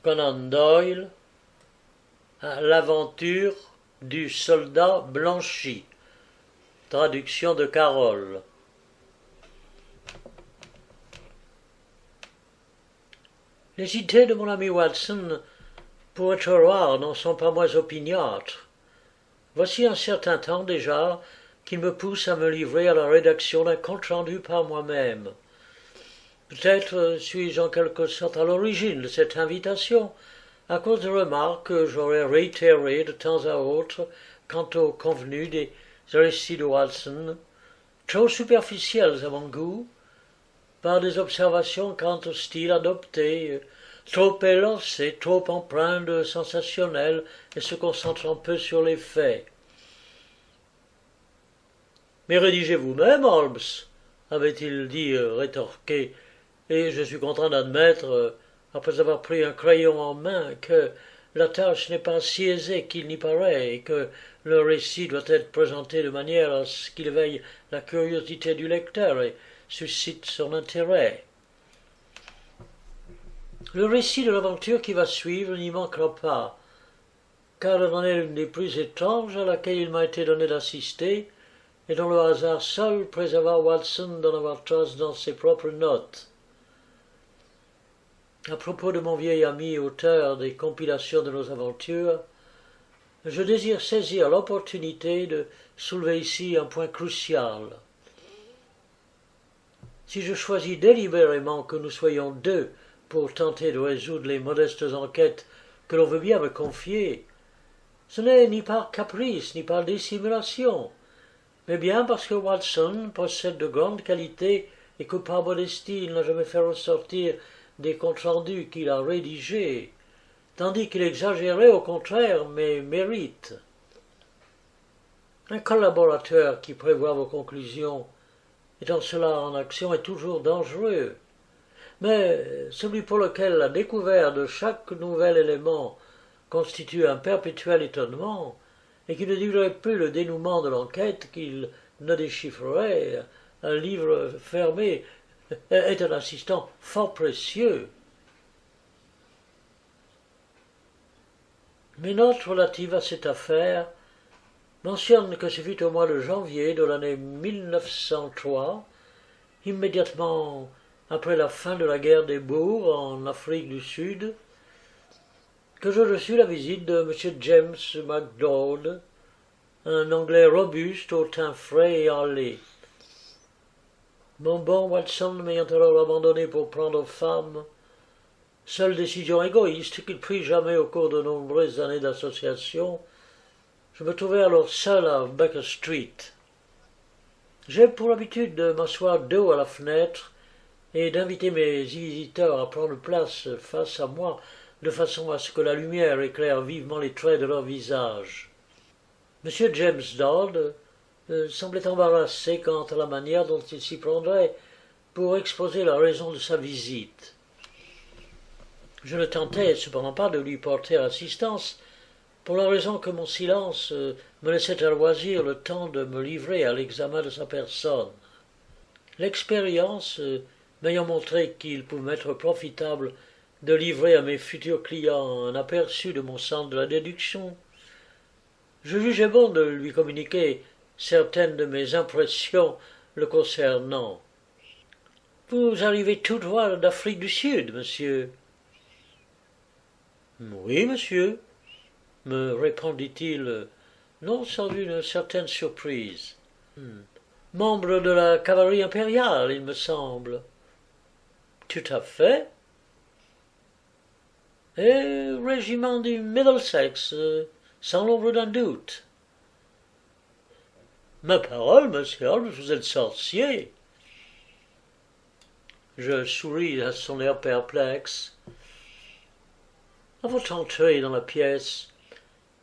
Conan Doyle, L'aventure du soldat blanchi. Traduction de Carole. Les idées de mon ami Watson, pour être rares, n'en sont pas moins opiniâtres. Voici un certain temps déjà qui me pousse à me livrer à la rédaction d'un compte-rendu par moi-même. Peut-être suis-je en quelque sorte à l'origine de cette invitation, à cause de remarques que j'aurais réitérées de temps à autre quant au convenu des récits de Watson, trop superficiels à mon goût, par des observations quant au style adopté, trop élancé, trop empreint de sensationnel et se concentrant peu sur les faits. « Mais rédigez vous-même, Holmes, avait-il dit rétorqué, et je suis contraint d'admettre, après avoir pris un crayon en main, que la tâche n'est pas si aisée qu'il n'y paraît, et que le récit doit être présenté de manière à ce qu'il éveille la curiosité du lecteur et suscite son intérêt. Le récit de l'aventure qui va suivre n'y manquera pas, car elle en est l'une des plus étranges à laquelle il m'a été donné d'assister, et dont le hasard seul préserva Watson d'en avoir trace dans ses propres notes. À propos de mon vieil ami auteur des compilations de nos aventures, je désire saisir l'opportunité de soulever ici un point crucial. Si je choisis délibérément que nous soyons deux pour tenter de résoudre les modestes enquêtes que l'on veut bien me confier, ce n'est ni par caprice ni par dissimulation, mais bien parce que Watson possède de grandes qualités et que par modestie il n'a jamais fait ressortir des comptes rendus qu'il a rédigés, tandis qu'il exagérait au contraire mes mérites. Un collaborateur qui prévoit vos conclusions, étant cela en action, est toujours dangereux, mais celui pour lequel la découverte de chaque nouvel élément constitue un perpétuel étonnement, et qui ne dirait plus le dénouement de l'enquête qu'il ne déchiffrerait, un livre fermé est un assistant fort précieux. Mes notes relatives à cette affaire mentionnent que ce fut au mois de janvier de l'année 1903, immédiatement après la fin de la guerre des Boers en Afrique du Sud, que je reçus la visite de M. James MacDonald, un Anglais robuste au teint frais et hâlé. Mon bon Watson m'ayant alors abandonné pour prendre femme, seule décision égoïste qu'il prit jamais au cours de nombreuses années d'association, je me trouvais alors seul à Baker Street. J'ai pour habitude de m'asseoir dos à la fenêtre et d'inviter mes visiteurs à prendre place face à moi, de façon à ce que la lumière éclaire vivement les traits de leur visage. M. James Dodd semblait embarrassé quant à la manière dont il s'y prendrait pour exposer la raison de sa visite. Je ne tentais cependant pas de lui porter assistance, pour la raison que mon silence me laissait à loisir le temps de me livrer à l'examen de sa personne. L'expérience m'ayant montré qu'il pouvait m'être profitable de livrer à mes futurs clients un aperçu de mon sens de la déduction, je jugeais bon de lui communiquer certaines de mes impressions le concernant. « Vous arrivez tout droit d'Afrique du Sud, monsieur. »« Oui, monsieur, » me répondit-il, non sans une certaine surprise. « Membre de la cavalerie impériale, il me semble. »« Tout à fait. »« Et régiment du Middlesex, sans l'ombre d'un doute. » « Ma parole, monsieur Holmes, vous êtes sorcier. » Je souris à son air perplexe. À votre entrée dans la pièce,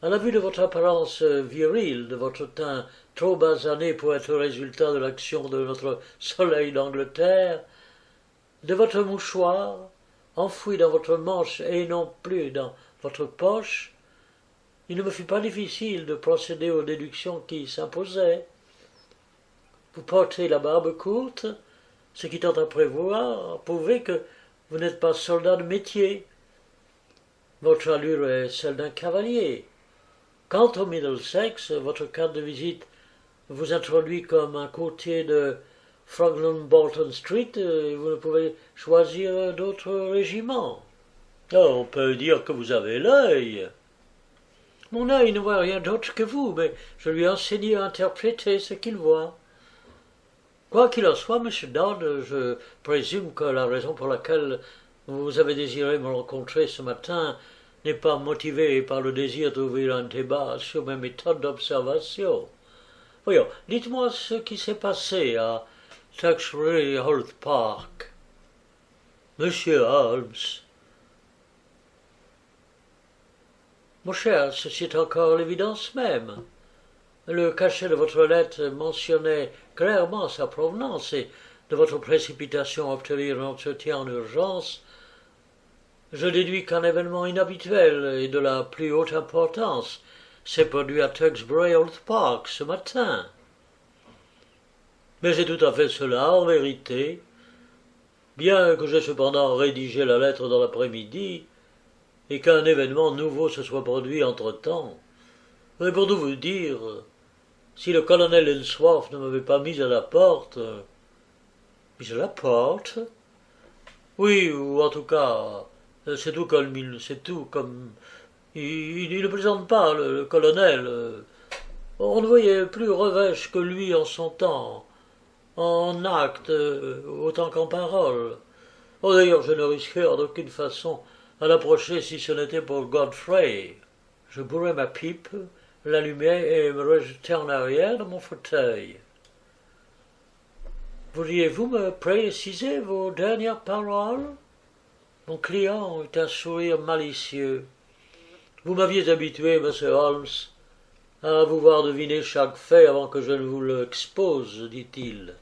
à la vue de votre apparence virile, de votre teint trop basané pour être le résultat de l'action de notre soleil d'Angleterre, de votre mouchoir, enfoui dans votre manche et non plus dans votre poche, il ne me fut pas difficile de procéder aux déductions qui s'imposaient. Vous portez la barbe courte, ce qui tend à prouver que vous n'êtes pas soldat de métier. votre allure est celle d'un cavalier. Quant au Middlesex, votre carte de visite vous introduit comme un courtier de Fraglin Bolton Street et vous ne pouvez choisir d'autres régiments. Oh, on peut dire que vous avez l'œil. Mon œil ne voit rien d'autre que vous, mais je lui ai enseigné à interpréter ce qu'il voit. Quoi qu'il en soit, monsieur Dodd, je présume que la raison pour laquelle vous avez désiré me rencontrer ce matin n'est pas motivée par le désir d'ouvrir un débat sur mes méthodes d'observation. Voyons, dites-moi ce qui s'est passé à Tewkesbury Hall Park. Monsieur Holmes. Mon cher, ceci est encore l'évidence même. Le cachet de votre lettre mentionnait clairement sa provenance et de votre précipitation à obtenir un entretien en urgence, je déduis qu'un événement inhabituel et de la plus haute importance s'est produit à Tewkesbury Hall Park ce matin. Mais c'est tout à fait cela, en vérité. Bien que j'aie cependant rédigé la lettre dans l'après-midi, et qu'un événement nouveau se soit produit entre-temps. Mais pour tout vous dire, si le colonel Ellsworth ne m'avait pas mis à la porte... Mis à la porte? Oui, ou en tout cas, c'est tout comme... Il ne plaisante pas, le colonel. On ne voyait plus revêche que lui en son temps, en acte autant qu'en parole. Oh, d'ailleurs, je ne risquais en aucune façon à l'approcher si ce n'était pour Godfrey. Je bourrai ma pipe, l'allumai et me rejetai en arrière de mon fauteuil. Voudriez-vous me préciser vos dernières paroles? Mon client eut un sourire malicieux. Vous m'aviez habitué, monsieur Holmes, à vous voir deviner chaque fait avant que je ne vous l'expose, dit-il.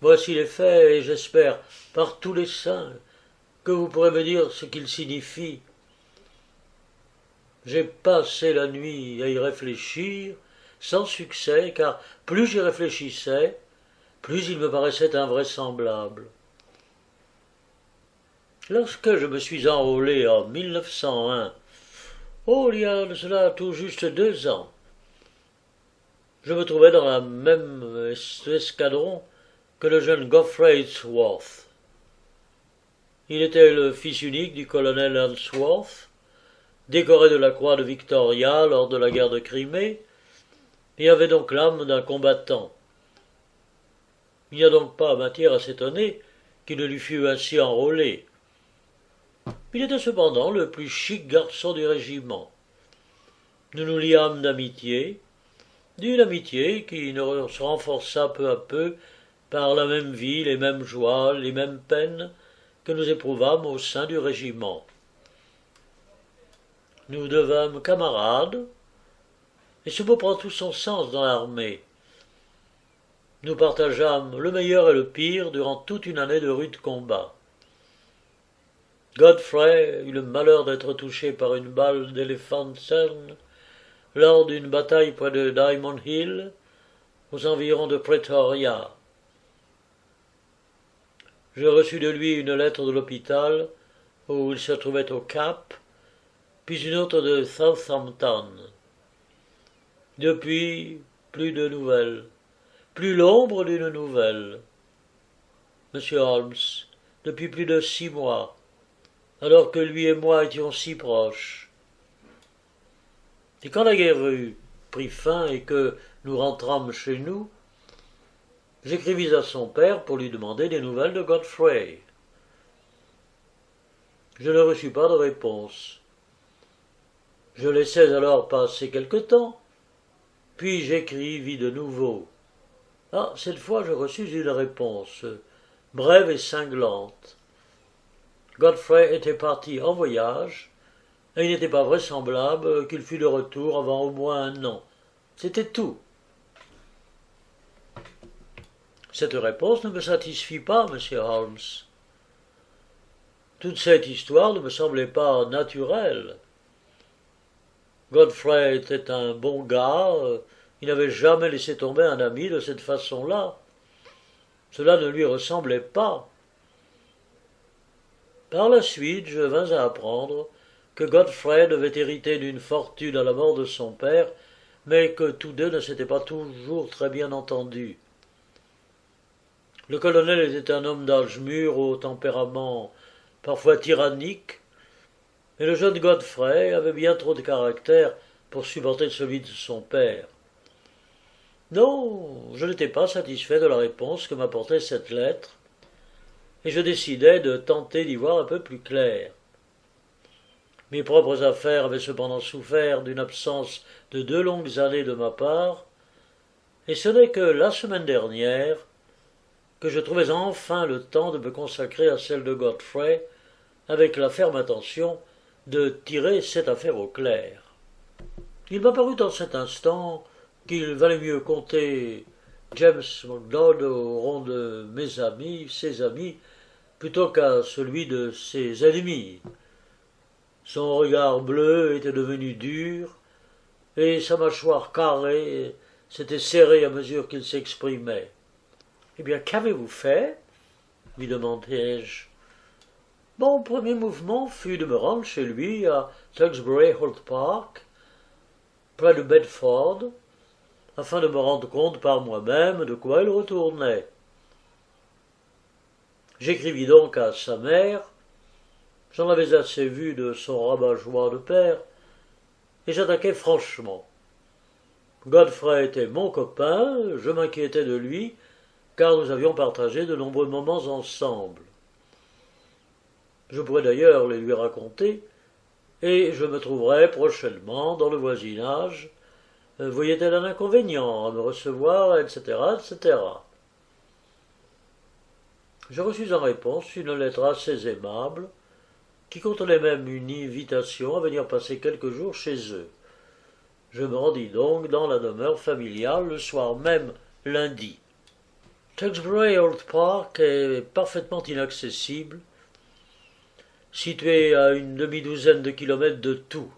Voici les faits, et j'espère, par tous les saints, que vous pourrez me dire ce qu'ils signifient. J'ai passé la nuit à y réfléchir, sans succès, car plus j'y réfléchissais, plus il me paraissait invraisemblable. Lorsque je me suis enrôlé en 1901, il y a de cela tout juste 2 ans, je me trouvais dans la même escadron que le jeune Godfrey Ellsworth. Il était le fils unique du colonel Ellsworth, décoré de la croix de Victoria lors de la guerre de Crimée, et avait donc l'âme d'un combattant. Il n'y a donc pas matière à s'étonner qu'il ne lui fût ainsi enrôlé. Il était cependant le plus chic garçon du régiment. Nous nous liâmes d'amitié, d'une amitié qui se renforça peu à peu par la même vie, les mêmes joies, les mêmes peines que nous éprouvâmes au sein du régiment. Nous devînmes camarades, et ce mot prend tout son sens dans l'armée. Nous partageâmes le meilleur et le pire durant toute une année de rudes combats. Godfrey eut le malheur d'être touché par une balle d'éléphant cerne lors d'une bataille près de Diamond Hill, aux environs de Pretoria. Je reçus de lui une lettre de l'hôpital, où il se trouvait au Cap, puis une autre de Southampton. Depuis, plus de nouvelles, plus l'ombre d'une nouvelle. Monsieur Holmes, depuis plus de 6 mois, alors que lui et moi étions si proches. Et quand la guerre prit fin et que nous rentrâmes chez nous, j'écrivis à son père pour lui demander des nouvelles de Godfrey. Je ne reçus pas de réponse. Je laissai alors passer quelque temps, puis j'écrivis de nouveau. Cette fois je reçus une réponse, brève et cinglante. Godfrey était parti en voyage, et il n'était pas vraisemblable qu'il fût de retour avant au moins 1 an. C'était tout. Cette réponse ne me satisfit pas, monsieur Holmes. Toute cette histoire ne me semblait pas naturelle. Godfrey était un bon gars, il n'avait jamais laissé tomber un ami de cette façon-là. Cela ne lui ressemblait pas. Par la suite, je vins à apprendre que Godfrey devait hériter d'une fortune à la mort de son père, mais que tous deux ne s'étaient pas toujours très bien entendus. Le colonel était un homme d'âge mûr, au tempérament parfois tyrannique, mais le jeune Godfrey avait bien trop de caractère pour supporter celui de son père. Non, je n'étais pas satisfait de la réponse que m'apportait cette lettre, et je décidai de tenter d'y voir un peu plus clair. Mes propres affaires avaient cependant souffert d'une absence de 2 longues années de ma part, et ce n'est que la semaine dernière que je trouvais enfin le temps de me consacrer à celle de Godfrey, avec la ferme intention de tirer cette affaire au clair. Il m'apparut en cet instant qu'il valait mieux compter James MacDonald au rang de mes amis, ses amis, plutôt qu'à celui de ses ennemis. Son regard bleu était devenu dur, et sa mâchoire carrée s'était serrée à mesure qu'il s'exprimait. « Eh bien, qu'avez-vous fait » lui demandai-je. Mon premier mouvement fut de me rendre chez lui à Tewkesbury Holt Park, près de Bedford, afin de me rendre compte par moi-même de quoi il retournait. J'écrivis donc à sa mère, j'en avais assez vu de son rabat-joie de père, et j'attaquai franchement. Godfrey était mon copain, je m'inquiétais de lui, car nous avions partagé de nombreux moments ensemble. Je pourrais d'ailleurs les lui raconter, et je me trouverai prochainement dans le voisinage. Voyait-elle un inconvénient à me recevoir, etc., etc. Je reçus en réponse une lettre assez aimable, qui contenait même une invitation à venir passer quelques jours chez eux. Je me rendis donc dans la demeure familiale le soir même, lundi. Tewkesbury Holt Park est parfaitement inaccessible, situé à une demi-douzaine de kilomètres de tout.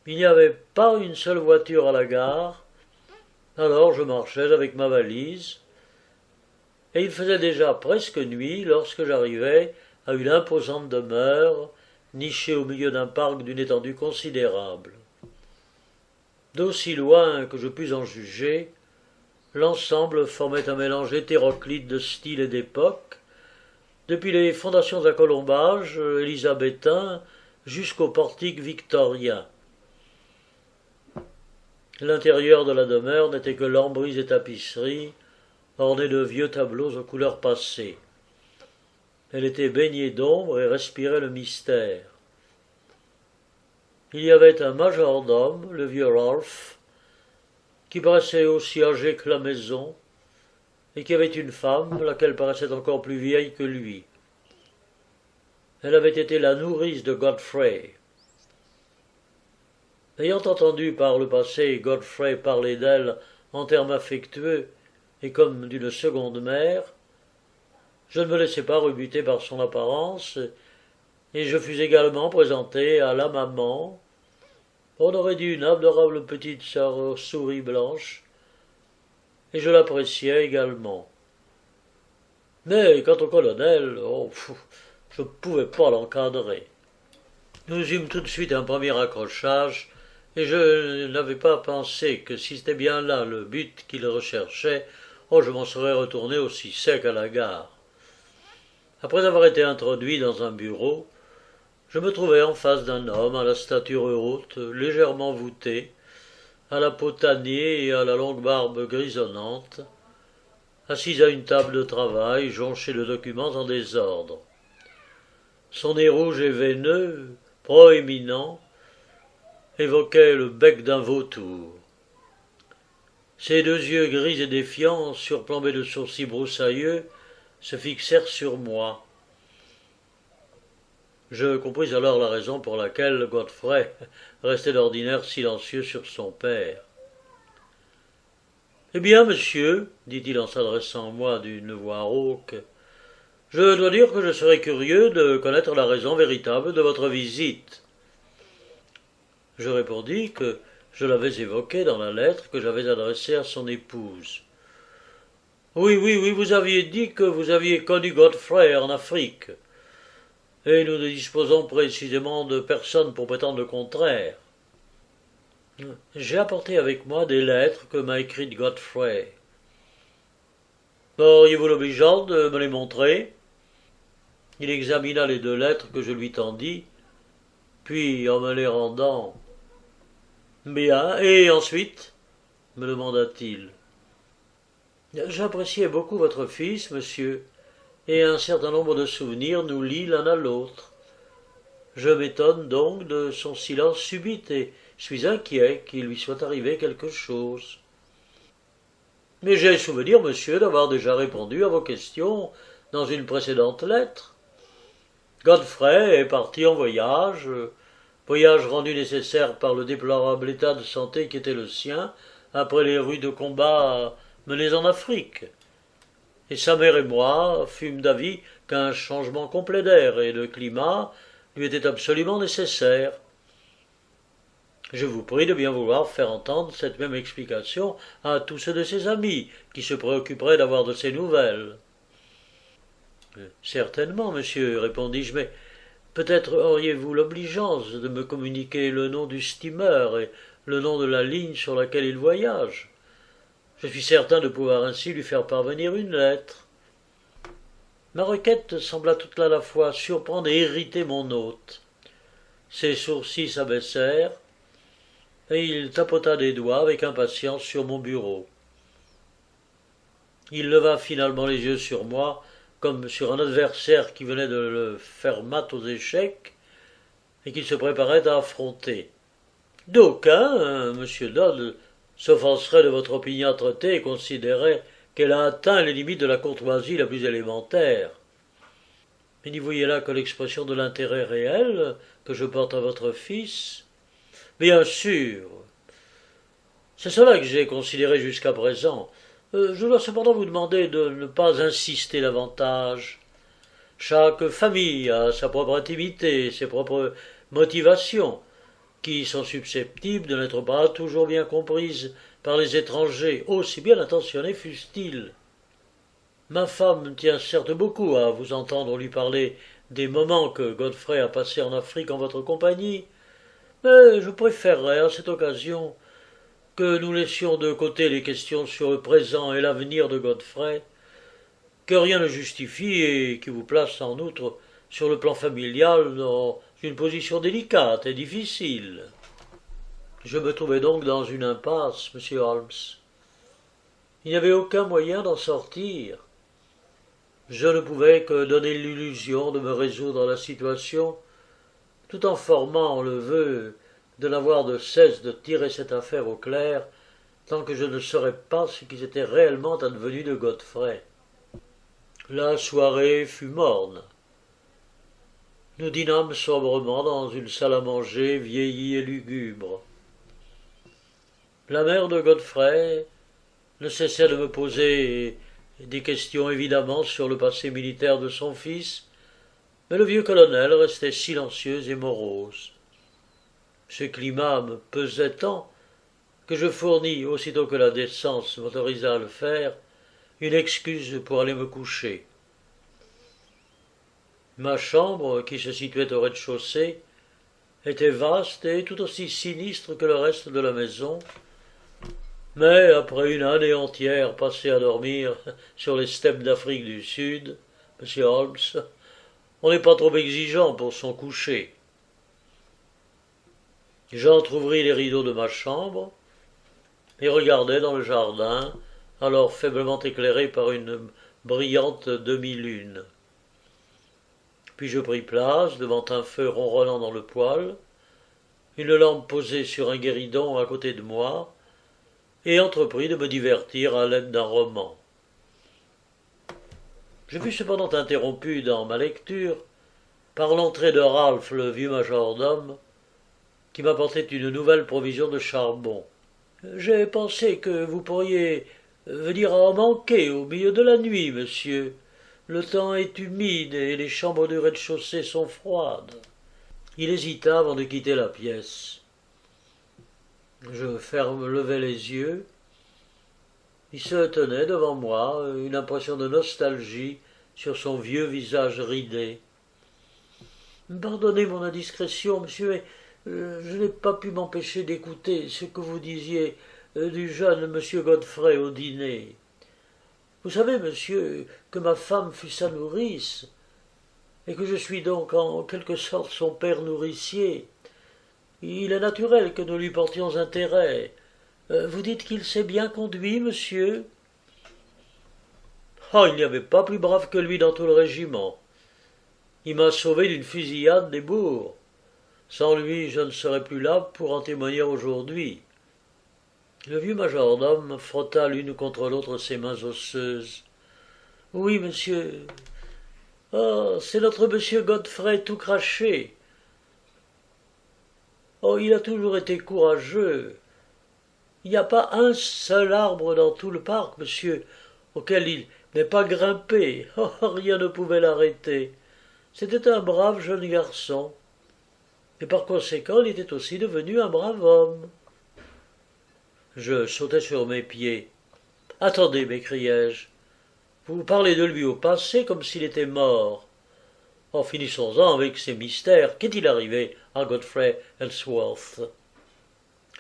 Il n'y avait pas une seule voiture à la gare, alors je marchais avec ma valise, et il faisait déjà presque nuit lorsque j'arrivai à une imposante demeure, nichée au milieu d'un parc d'une étendue considérable. D'aussi loin que je pus en juger, l'ensemble formait un mélange hétéroclite de style et d'époque, depuis les fondations à colombage élisabétain jusqu'au portique victorien. L'intérieur de la demeure n'était que lambris et tapisseries, ornés de vieux tableaux aux couleurs passées. Elle était baignée d'ombre et respirait le mystère. Il y avait un majordome, le vieux Rolfe, qui paraissait aussi âgé que la maison, et qui avait une femme, laquelle paraissait encore plus vieille que lui. Elle avait été la nourrice de Godfrey. Ayant entendu par le passé Godfrey parler d'elle en termes affectueux et comme d'une seconde mère, je ne me laissai pas rebuter par son apparence, et je fus également présenté à la maman, on aurait dit une adorable petite sœur souris blanche, et je l'appréciais également. Mais quant au colonel, je ne pouvais pas l'encadrer. Nous eûmes tout de suite un premier accrochage, et je n'avais pas pensé que si c'était bien là le but qu'il recherchait, je m'en serais retourné aussi sec à la gare. Après avoir été introduit dans un bureau, je me trouvai en face d'un homme à la stature haute, légèrement voûté, à la peau tannée et à la longue barbe grisonnante, assis à une table de travail jonchée de documents en désordre. Son nez rouge et veineux, proéminent, évoquait le bec d'un vautour. Ses 2 yeux gris et défiants, surplombés de sourcils broussailleux, se fixèrent sur moi. Je compris alors la raison pour laquelle Godfrey restait d'ordinaire silencieux sur son père. « Eh bien, monsieur, dit-il en s'adressant à moi d'une voix rauque, je dois dire que je serais curieux de connaître la raison véritable de votre visite. » Je répondis que je l'avais évoquée dans la lettre que j'avais adressée à son épouse. « Oui, vous aviez dit que vous aviez connu Godfrey en Afrique. » et nous ne disposons précisément de personne pour prétendre le contraire. J'ai apporté avec moi des lettres que m'a écrites Godfrey. Auriez-vous l'obligeance de me les montrer? Il examina les 2 lettres que je lui tendis, puis en me les rendant. Bien, et ensuite? Me demanda-t-il. J'appréciais beaucoup votre fils, monsieur, et un certain nombre de souvenirs nous lient l'un à l'autre. Je m'étonne donc de son silence subit et suis inquiet qu'il lui soit arrivé quelque chose. Mais j'ai souvenir, monsieur, d'avoir déjà répondu à vos questions dans une précédente lettre. Godfrey est parti en voyage, voyage rendu nécessaire par le déplorable état de santé qui était le sien après les rudes combats menés en Afrique. Et sa mère et moi fûmes d'avis qu'un changement complet d'air et de climat lui était absolument nécessaire. Je vous prie de bien vouloir faire entendre cette même explication à tous ceux de ses amis qui se préoccuperaient d'avoir de ses nouvelles. Certainement, monsieur, répondis-je, mais peut-être auriez-vous l'obligeance de me communiquer le nom du steamer et le nom de la ligne sur laquelle il voyage. Je suis certain de pouvoir ainsi lui faire parvenir une lettre. Ma requête sembla tout à la fois surprendre et irriter mon hôte. Ses sourcils s'abaissèrent, et il tapota des doigts avec impatience sur mon bureau. Il leva finalement les yeux sur moi, comme sur un adversaire qui venait de le faire mat aux échecs, et qu'il se préparait à affronter. D'aucuns, monsieur Dodd, s'offenseraient de votre opiniâtreté et considéraient qu'elle a atteint les limites de la courtoisie la plus élémentaire. Mais n'y voyez là que l'expression de l'intérêt réel que je porte à votre fils. Bien sûr. C'est cela que j'ai considéré jusqu'à présent. Je dois cependant vous demander de ne pas insister davantage. Chaque famille a sa propre intimité, ses propres motivations, qui sont susceptibles de n'être pas toujours bien comprises par les étrangers, aussi bien intentionnés fussent-ils. Ma femme tient certes beaucoup à vous entendre lui parler des moments que Godfrey a passés en Afrique en votre compagnie, mais je préférerais à cette occasion que nous laissions de côté les questions sur le présent et l'avenir de Godfrey, que rien ne justifie et qui vous place en outre sur le plan familial dans une position délicate et difficile. Je me trouvais donc dans une impasse, monsieur Holmes. Il n'y avait aucun moyen d'en sortir. Je ne pouvais que donner l'illusion de me résoudre à la situation, tout en formant le vœu de n'avoir de cesse de tirer cette affaire au clair tant que je ne saurais pas ce qui s'était réellement advenu de Godfrey. La soirée fut morne. Nous dînâmes sobrement dans une salle à manger vieillie et lugubre. La mère de Godfrey ne cessait de me poser des questions évidemment sur le passé militaire de son fils, mais le vieux colonel restait silencieux et morose. Ce climat me pesait tant que je fournis, aussitôt que la décence m'autorisa à le faire, une excuse pour aller me coucher. Ma chambre, qui se situait au rez-de-chaussée, était vaste et tout aussi sinistre que le reste de la maison, mais après une année entière passée à dormir sur les steppes d'Afrique du Sud, monsieur Holmes, on n'est pas trop exigeant pour son coucher. J'entr'ouvris les rideaux de ma chambre et regardai dans le jardin, alors faiblement éclairé par une brillante demi-lune. Puis je pris place devant un feu ronronnant dans le poêle, une lampe posée sur un guéridon à côté de moi, et entrepris de me divertir à l'aide d'un roman. Je fus cependant interrompu dans ma lecture par l'entrée de Ralph, le vieux majordome, qui m'apportait une nouvelle provision de charbon. « J'ai pensé que vous pourriez venir en manquer au milieu de la nuit, monsieur. Le temps est humide et les chambres du rez-de-chaussée sont froides. » Il hésita avant de quitter la pièce. Je levai les yeux. Il se tenait devant moi, une impression de nostalgie sur son vieux visage ridé. Pardonnez mon indiscrétion, monsieur, mais je n'ai pas pu m'empêcher d'écouter ce que vous disiez du jeune monsieur Godfrey au dîner. Vous savez, monsieur, que ma femme fut sa nourrice, et que je suis donc en quelque sorte son père nourricier. Il est naturel que nous lui portions intérêt. Vous dites qu'il s'est bien conduit, monsieur? Ah, il n'y avait pas plus brave que lui dans tout le régiment. Il m'a sauvé d'une fusillade des bourgs. Sans lui, je ne serais plus là pour en témoigner aujourd'hui. Le vieux majordome frotta l'une contre l'autre ses mains osseuses. Oui, monsieur. Oh, c'est notre monsieur Godfrey tout craché. Oh, il a toujours été courageux. Il n'y a pas un seul arbre dans tout le parc, monsieur, auquel il n'ait pas grimpé. Oh, rien ne pouvait l'arrêter. C'était un brave jeune garçon. Et par conséquent, il était aussi devenu un brave homme. Je sautai sur mes pieds. Attendez, m'écriai-je. Vous parlez de lui au passé comme s'il était mort. Oh, finissons-en avec ces mystères. Qu'est-il arrivé à Godfrey Ellsworth?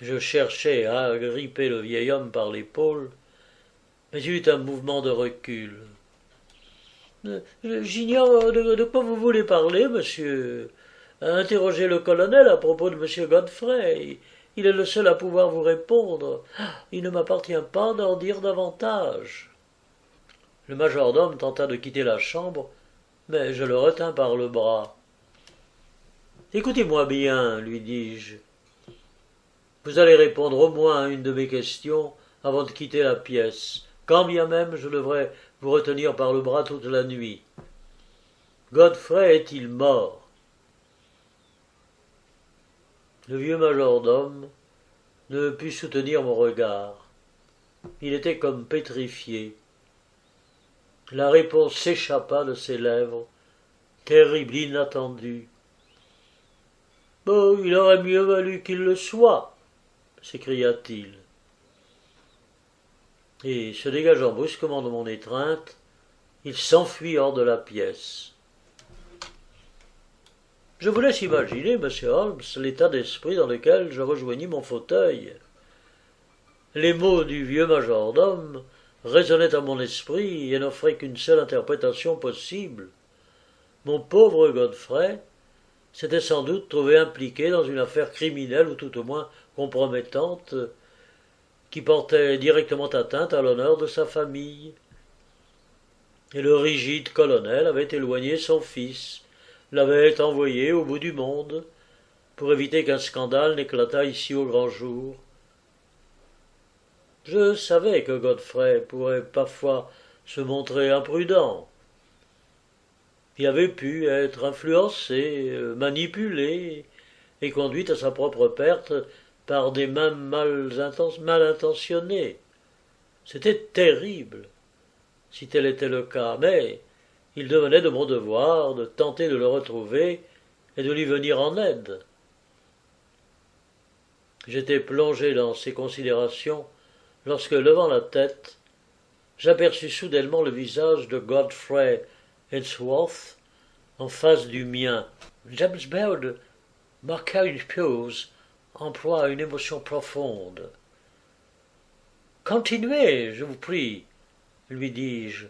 Je cherchai à agripper le vieil homme par l'épaule, mais il eut un mouvement de recul. J'ignore de quoi vous voulez parler, monsieur. Interrogez le colonel à propos de monsieur Godfrey. Il est le seul à pouvoir vous répondre. Il ne m'appartient pas d'en dire davantage. Le majordome tenta de quitter la chambre, mais je le retins par le bras. Écoutez-moi bien, lui dis-je. Vous allez répondre au moins à une de mes questions avant de quitter la pièce, quand bien même je devrais vous retenir par le bras toute la nuit. Godfrey est-il mort? Le vieux majordome ne put soutenir mon regard. Il était comme pétrifié. La réponse s'échappa de ses lèvres, terrible, inattendue. « Oh, il aurait mieux valu qu'il le soit !» s'écria-t-il. Et, se dégageant brusquement de mon étreinte, il s'enfuit hors de la pièce. Je vous laisse imaginer, monsieur Holmes, l'état d'esprit dans lequel je rejoignis mon fauteuil. Les mots du vieux majordome résonnaient à mon esprit et n'offraient qu'une seule interprétation possible. Mon pauvre Godfrey s'était sans doute trouvé impliqué dans une affaire criminelle ou tout au moins compromettante qui portait directement atteinte à l'honneur de sa famille. Et le rigide colonel avait éloigné son fils, l'avait envoyé au bout du monde, pour éviter qu'un scandale n'éclatât ici au grand jour. Je savais que Godfrey pourrait parfois se montrer imprudent. Il avait pu être influencé, manipulé et conduit à sa propre perte par des mains mal intentionnées. C'était terrible, si tel était le cas, mais il devenait de mon devoir de tenter de le retrouver et de lui venir en aide. J'étais plongé dans ces considérations lorsque, levant la tête, j'aperçus soudainement le visage de Godfrey Ellsworth en face du mien. James Baird marqua une pause, emploie une émotion profonde. « Continuez, je vous prie, lui dis-je.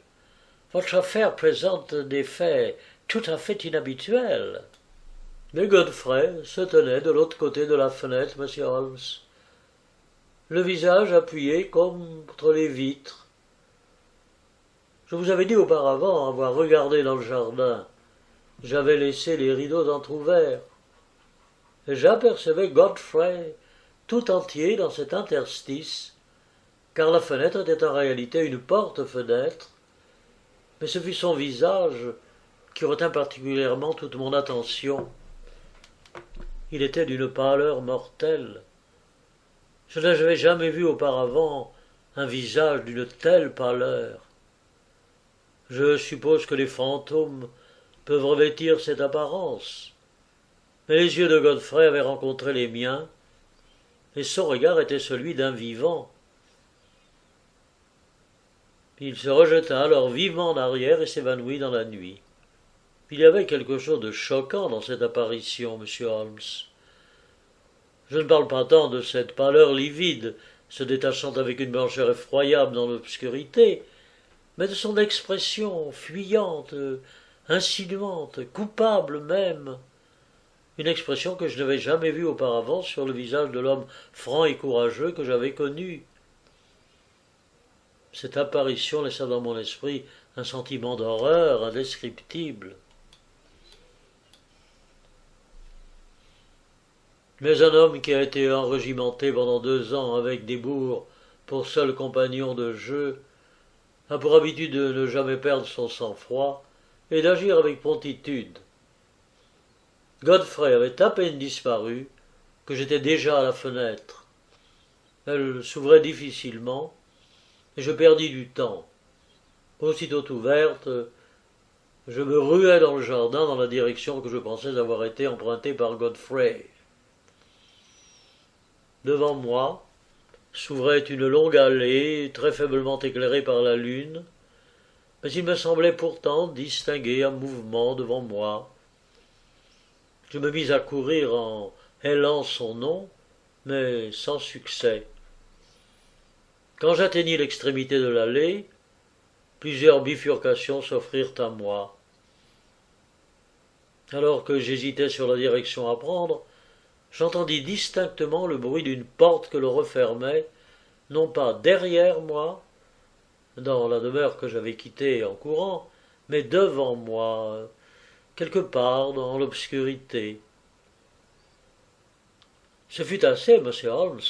Votre affaire présente des faits tout à fait inhabituels. » Mais Godfrey se tenait de l'autre côté de la fenêtre, monsieur Holmes, le visage appuyé contre les vitres. Je vous avais dit auparavant avoir regardé dans le jardin. J'avais laissé les rideaux entr'ouverts. Et j'apercevais Godfrey tout entier dans cet interstice, car la fenêtre était en réalité une porte-fenêtre, mais ce fut son visage qui retint particulièrement toute mon attention. Il était d'une pâleur mortelle. Je n'avais jamais vu auparavant un visage d'une telle pâleur. Je suppose que les fantômes peuvent revêtir cette apparence, mais les yeux de Godfrey avaient rencontré les miens, et son regard était celui d'un vivant. Il se rejeta alors vivement en arrière et s'évanouit dans la nuit. Il y avait quelque chose de choquant dans cette apparition, monsieur Holmes. Je ne parle pas tant de cette pâleur livide, se détachant avec une blancheur effroyable dans l'obscurité, mais de son expression fuyante, insinuante, coupable même, une expression que je n'avais jamais vue auparavant sur le visage de l'homme franc et courageux que j'avais connu. Cette apparition laissa dans mon esprit un sentiment d'horreur indescriptible. Mais un homme qui a été enrégimenté pendant 2 ans avec des bourgs pour seul compagnon de jeu a pour habitude de ne jamais perdre son sang-froid et d'agir avec promptitude. Godfrey avait à peine disparu que j'étais déjà à la fenêtre. Elle s'ouvrait difficilement, et je perdis du temps. Aussitôt ouverte, je me ruai dans le jardin dans la direction que je pensais avoir été empruntée par Godfrey. Devant moi s'ouvrait une longue allée, très faiblement éclairée par la lune, mais il me semblait pourtant distinguer un mouvement devant moi. Je me mis à courir en hélant son nom, mais sans succès. Quand j'atteignis l'extrémité de l'allée, plusieurs bifurcations s'offrirent à moi. Alors que j'hésitais sur la direction à prendre, j'entendis distinctement le bruit d'une porte que l'on refermait, non pas derrière moi, dans la demeure que j'avais quittée en courant, mais devant moi, quelque part dans l'obscurité. Ce fut assez, monsieur Holmes,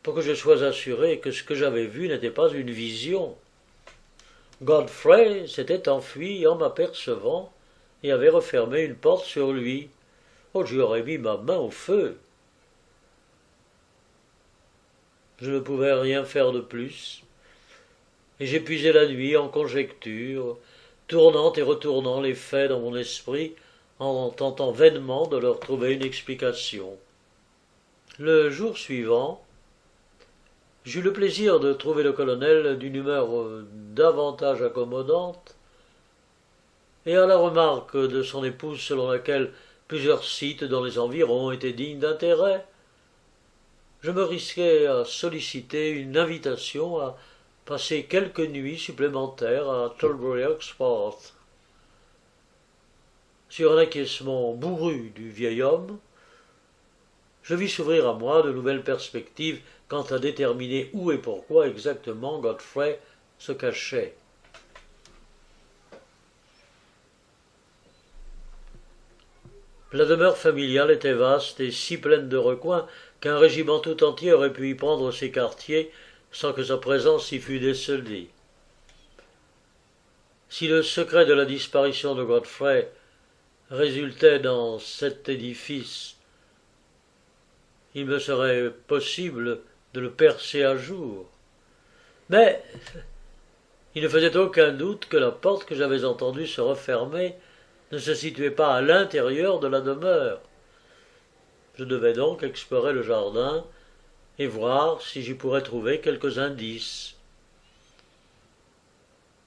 pour que je sois assuré que ce que j'avais vu n'était pas une vision. Godfrey s'était enfui en m'apercevant et avait refermé une porte sur lui. Oh, j'y aurais mis ma main au feu. Je ne pouvais rien faire de plus, et j'épuisai la nuit en conjectures, tournant et retournant les faits dans mon esprit, en tentant vainement de leur trouver une explication. Le jour suivant, j'eus le plaisir de trouver le colonel d'une humeur davantage accommodante, et à la remarque de son épouse selon laquelle plusieurs sites dans les environs étaient dignes d'intérêt, je me risquai à solliciter une invitation à passer quelques nuits supplémentaires à Talbury-Oxford. Sur un acquiescement bourru du vieil homme, je vis s'ouvrir à moi de nouvelles perspectives quant à déterminer où et pourquoi exactement Godfrey se cachait. La demeure familiale était vaste et si pleine de recoins qu'un régiment tout entier aurait pu y prendre ses quartiers sans que sa présence y fût décelée. Si le secret de la disparition de Godfrey résultait dans cet édifice, il me serait possible de le percer à jour. Mais il ne faisait aucun doute que la porte que j'avais entendue se refermer ne se situait pas à l'intérieur de la demeure. Je devais donc explorer le jardin et voir si j'y pourrais trouver quelques indices.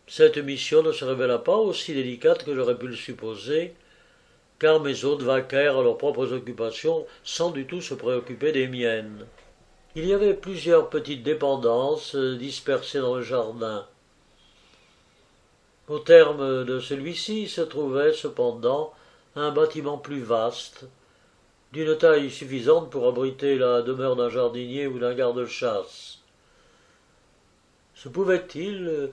Cette mission ne se révéla pas aussi délicate que j'aurais pu le supposer, car mes hôtes vaquèrent à leurs propres occupations sans du tout se préoccuper des miennes. Il y avait plusieurs petites dépendances dispersées dans le jardin. Au terme de celui-ci se trouvait cependant un bâtiment plus vaste, d'une taille suffisante pour abriter la demeure d'un jardinier ou d'un garde-chasse. Se pouvait-il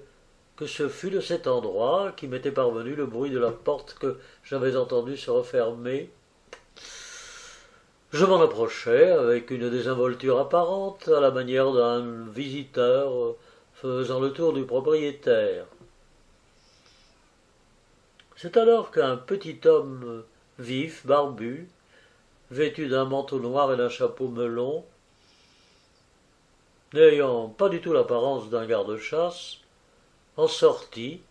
que ce fût de cet endroit qui m'était parvenu le bruit de la porte que j'avais entendu se refermer? Je m'en approchai avec une désinvolture apparente, à la manière d'un visiteur faisant le tour du propriétaire. C'est alors qu'un petit homme vif, barbu, vêtu d'un manteau noir et d'un chapeau melon, n'ayant pas du tout l'apparence d'un garde-chasse, en sortit,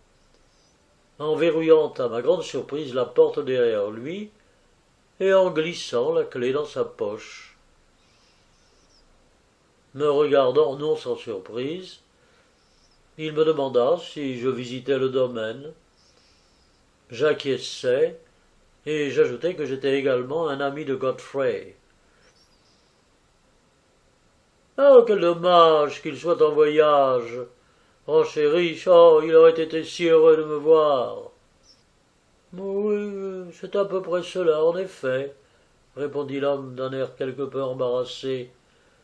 en verrouillant à ma grande surprise la porte derrière lui et en glissant la clé dans sa poche. Me regardant non sans surprise, il me demanda si je visitais le domaine. J'acquiesçai, et j'ajoutai que j'étais également un ami de Godfrey. « Oh, quel dommage qu'il soit en voyage! Oh, chérie, oh, il aurait été si heureux de me voir! » « Oui, c'est à peu près cela, en effet, » répondit l'homme d'un air quelque peu embarrassé.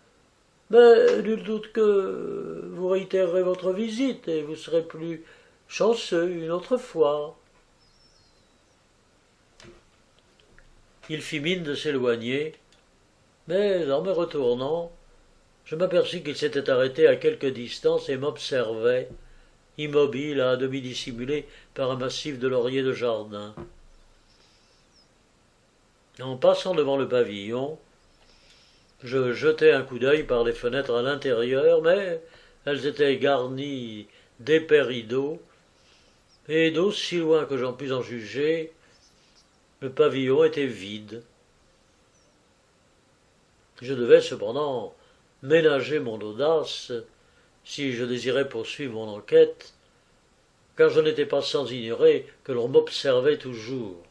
« Mais nul doute que vous réitérerez votre visite et vous serez plus chanceux une autre fois. » Il fit mine de s'éloigner, mais en me retournant, je m'aperçus qu'il s'était arrêté à quelque distance et m'observait, immobile, à demi dissimulé par un massif de lauriers de jardin. En passant devant le pavillon, je jetai un coup d'œil par les fenêtres à l'intérieur, mais elles étaient garnies d'épais rideaux, et d'aussi loin que j'en pus en juger, le pavillon était vide. Je devais cependant ménager mon audace si je désirais poursuivre mon enquête, car je n'étais pas sans ignorer que l'on m'observait toujours.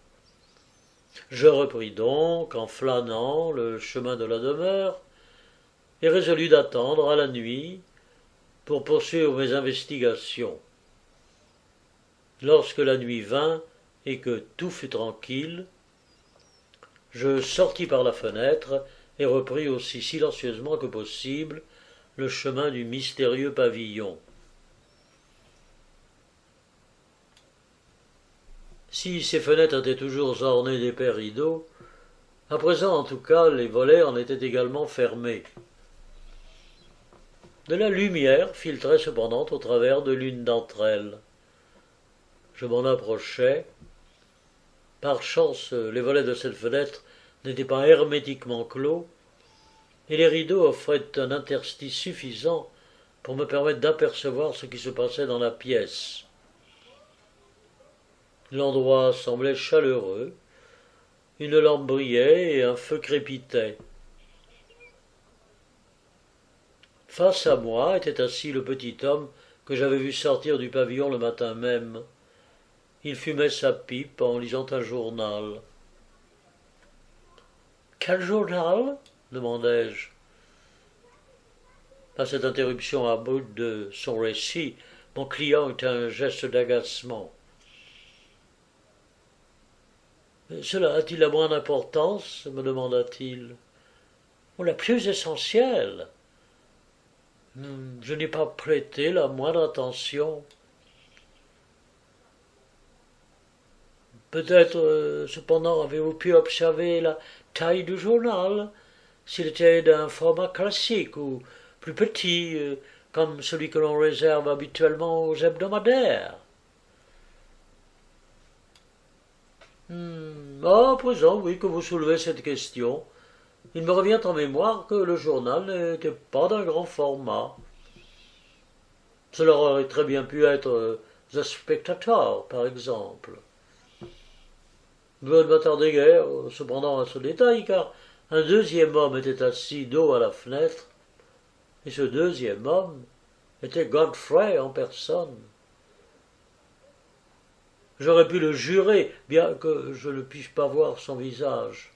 Je repris donc, en flânant, le chemin de la demeure, et résolus d'attendre à la nuit pour poursuivre mes investigations. Lorsque la nuit vint et que tout fut tranquille, je sortis par la fenêtre et repris aussi silencieusement que possible le chemin du mystérieux pavillon. Si ces fenêtres étaient toujours ornées d'épais rideaux, à présent en tout cas les volets en étaient également fermés. De la lumière filtrait cependant au travers de l'une d'entre elles. Je m'en approchai. Par chance, les volets de cette fenêtre n'étaient pas hermétiquement clos, et les rideaux offraient un interstice suffisant pour me permettre d'apercevoir ce qui se passait dans la pièce. L'endroit semblait chaleureux, une lampe brillait et un feu crépitait. Face à moi était assis le petit homme que j'avais vu sortir du pavillon le matin même. Il fumait sa pipe en lisant un journal. « Quel journal » demandai-je. À cette interruption abrupte de son récit, mon client eut un geste d'agacement. « Cela a-t-il la moindre importance » me demanda-t-il. « Ou la plus essentielle. Je n'ai pas prêté la moindre attention. » Peut-être, cependant, avez-vous pu observer la taille du journal, s'il était d'un format classique ou plus petit, comme celui que l'on réserve habituellement aux hebdomadaires. À présent, oui, que vous soulevez cette question, il me revient en mémoire que le journal n'était pas d'un grand format. Cela aurait très bien pu être The Spectator, par exemple. Je ne m'attardais guère, cependant, à ce détail, car un deuxième homme était assis dos à la fenêtre, et ce deuxième homme était Godfrey en personne. J'aurais pu le jurer, bien que je ne puisse pas voir son visage.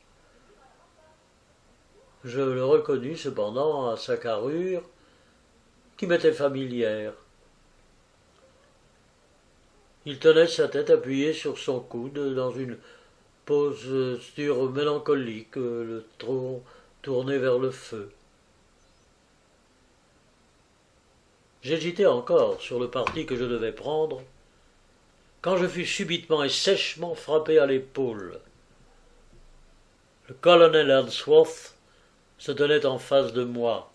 Je le reconnus cependant à sa carrure, qui m'était familière. Il tenait sa tête appuyée sur son coude dans une posture mélancolique, le tronc tourné vers le feu. J'hésitais encore sur le parti que je devais prendre, quand je fus subitement et sèchement frappé à l'épaule. Le colonel Ellsworth se tenait en face de moi.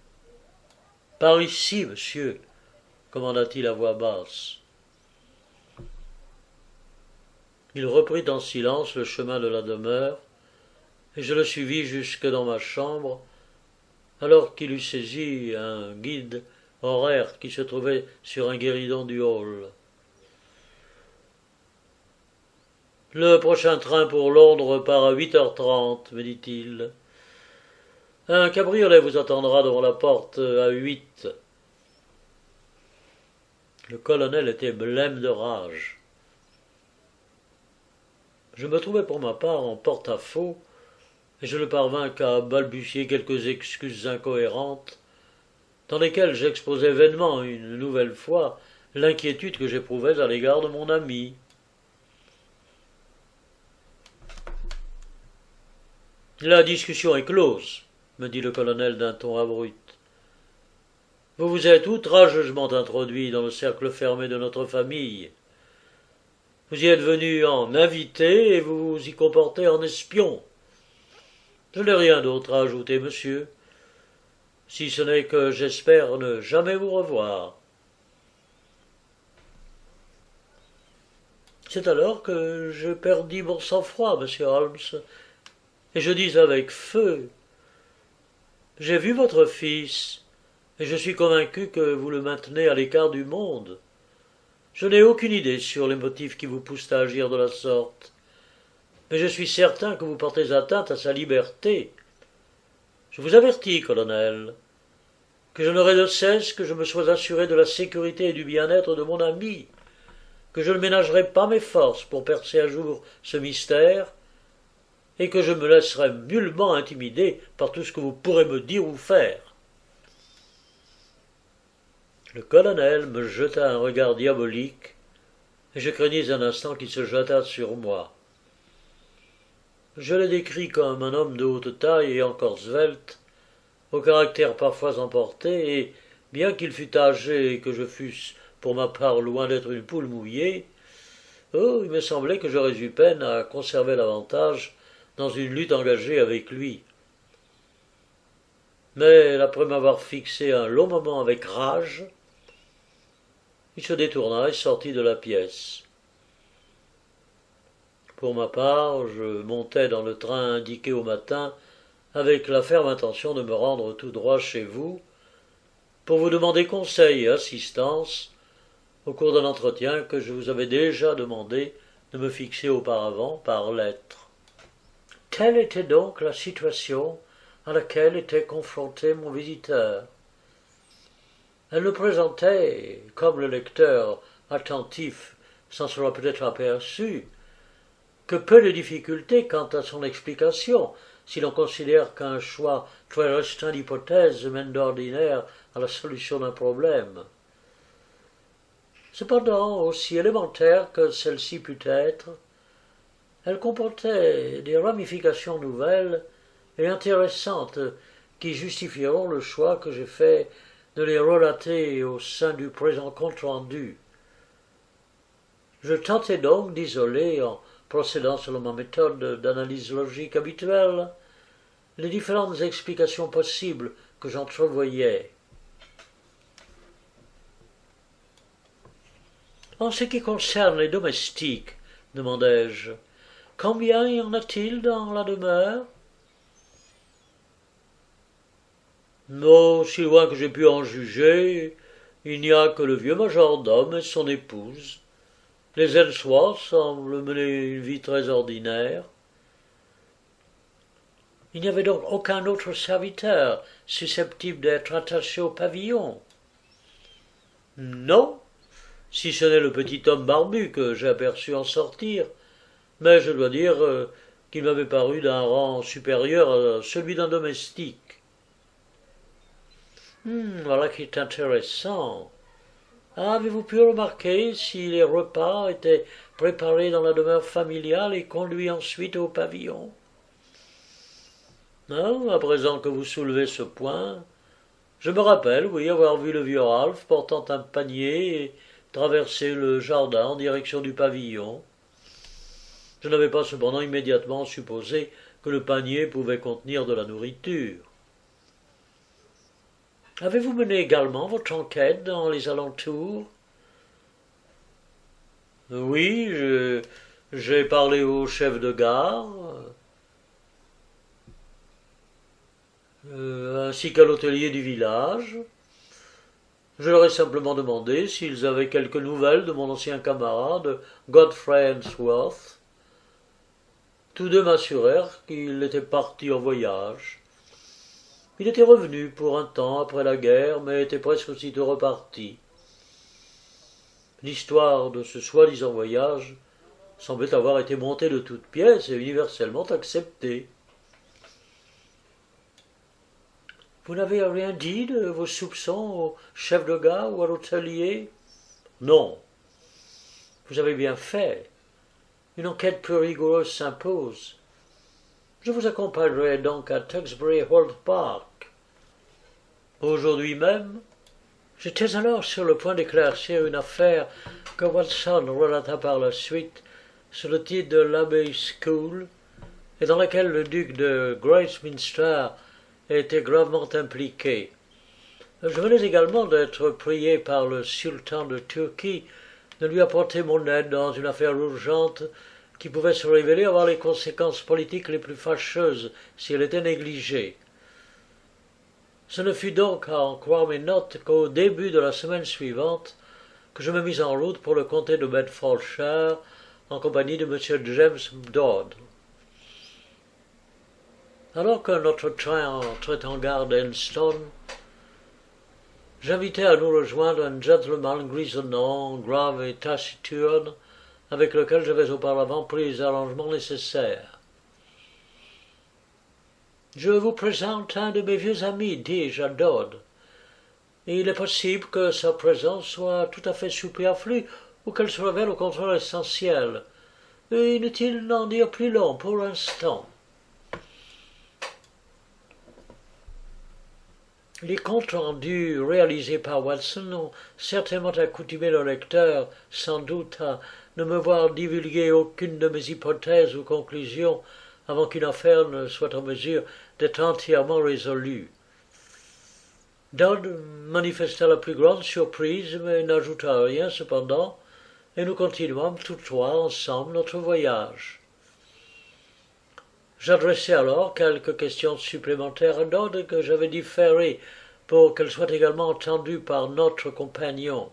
« Par ici, monsieur » commanda-t-il à voix basse. Il reprit en silence le chemin de la demeure, et je le suivis jusque dans ma chambre, alors qu'il eut saisi un guide horaire qui se trouvait sur un guéridon du hall. « Le prochain train pour Londres part à 8h30, me dit-il. Un cabriolet vous attendra devant la porte à 8. Le colonel était blême de rage. Je me trouvais pour ma part en porte-à-faux, et je ne parvins qu'à balbutier quelques excuses incohérentes, dans lesquelles j'exposai vainement une nouvelle fois l'inquiétude que j'éprouvais à l'égard de mon ami. La discussion est close, me dit le colonel d'un ton abrupt. Vous vous êtes outrageusement introduit dans le cercle fermé de notre famille. Vous y êtes venu en invité et vous vous y comportez en espion. Je n'ai rien d'autre à ajouter, monsieur, si ce n'est que j'espère ne jamais vous revoir. C'est alors que je perdis mon sang-froid, monsieur Holmes, et je dis avec feu, « J'ai vu votre fils, et je suis convaincu que vous le maintenez à l'écart du monde. Je n'ai aucune idée sur les motifs qui vous poussent à agir de la sorte, mais je suis certain que vous portez atteinte à sa liberté. Je vous avertis, colonel, que je n'aurai de cesse que je me sois assuré de la sécurité et du bien-être de mon ami, que je ne ménagerai pas mes forces pour percer à jour ce mystère, et que je me laisserai nullement intimider par tout ce que vous pourrez me dire ou faire. » Le colonel me jeta un regard diabolique, et je craignis un instant qu'il se jetât sur moi. Je l'ai décrit comme un homme de haute taille et encore svelte, au caractère parfois emporté, et bien qu'il fût âgé et que je fusse pour ma part loin d'être une poule mouillée, il me semblait que j'aurais eu peine à conserver l'avantage dans une lutte engagée avec lui. Mais après m'avoir fixé un long moment avec rage, il se détourna et sortit de la pièce. Pour ma part, je montai dans le train indiqué au matin avec la ferme intention de me rendre tout droit chez vous pour vous demander conseil et assistance au cours d'un entretien que je vous avais déjà demandé de me fixer auparavant par lettre. Telle était donc la situation à laquelle était confronté mon visiteur. Elle ne présentait, comme le lecteur attentif s'en sera peut-être aperçu, que peu de difficultés quant à son explication, si l'on considère qu'un choix très restreint d'hypothèses mène d'ordinaire à la solution d'un problème. Cependant, aussi élémentaire que celle-ci pût être, elle comportait des ramifications nouvelles et intéressantes qui justifieront le choix que j'ai fait de les relater au sein du présent compte-rendu. Je tentai donc d'isoler, en procédant selon ma méthode d'analyse logique habituelle, les différentes explications possibles que j'entrevoyais. En ce qui concerne les domestiques, demandai-je, combien y en a-t-il dans la demeure? Non, si loin que j'ai pu en juger, il n'y a que le vieux majordome et son épouse. Les Elsois semblent mener une vie très ordinaire. Il n'y avait donc aucun autre serviteur susceptible d'être attaché au pavillon? Non, si ce n'est le petit homme barbu que j'ai aperçu en sortir, mais je dois dire qu'il m'avait paru d'un rang supérieur à celui d'un domestique. Voilà qui est intéressant. Avez-vous pu remarquer si les repas étaient préparés dans la demeure familiale et conduits ensuite au pavillon? Non, à présent que vous soulevez ce point, je me rappelle, oui, avoir vu le vieux Ralph portant un panier et traverser le jardin en direction du pavillon. Je n'avais pas cependant immédiatement supposé que le panier pouvait contenir de la nourriture. Avez-vous mené également votre enquête dans les alentours? Oui, j'ai parlé au chef de gare, ainsi qu'à l'hôtelier du village. Je leur ai simplement demandé s'ils avaient quelques nouvelles de mon ancien camarade Godfrey Ainsworth. Tous deux m'assurèrent qu'il était parti en voyage. Il était revenu pour un temps après la guerre, mais était presque aussitôt reparti. L'histoire de ce soi-disant voyage semblait avoir été monté de toutes pièces et universellement accepté. Vous n'avez rien dit de vos soupçons au chef de gare ou à l'hôtelier? Non. Vous avez bien fait. Une enquête plus rigoureuse s'impose. Je vous accompagnerai donc à Tewkesbury Hall Park. Aujourd'hui même, j'étais alors sur le point d'éclaircir une affaire que Watson relata par la suite sous le titre de l'Abbey School et dans laquelle le duc de Greatminster était gravement impliqué. Je venais également d'être prié par le sultan de Turquie de lui apporter mon aide dans une affaire urgente qui pouvait se révéler avoir les conséquences politiques les plus fâcheuses si elle était négligée. Ce ne fut donc, à en croire mes notes, qu'au début de la semaine suivante que je me mis en route pour le comté de Bedfordshire en compagnie de M. James Dodd. Alors que notre train entrait en gare d'Enston, j'invitai à nous rejoindre un gentleman grisonnant, grave et taciturne, avec lequel j'avais auparavant pris les arrangements nécessaires. « Je vous présente un de mes vieux amis, dis-je à Dodd. Il est possible que sa présence soit tout à fait superflue ou qu'elle se révèle au contraire essentielle. Inutile d'en dire plus long pour l'instant. » Les comptes rendus réalisés par Watson ont certainement accoutumé le lecteur, sans doute, à ne me voir divulguer aucune de mes hypothèses ou conclusions avant qu'une affaire ne soit en mesure d'être entièrement résolue. Dodd manifesta la plus grande surprise, mais n'ajouta rien cependant, et nous continuâmes tous trois ensemble notre voyage. J'adressai alors quelques questions supplémentaires à Dodd que j'avais différées pour qu'elles soient également entendues par notre compagnon.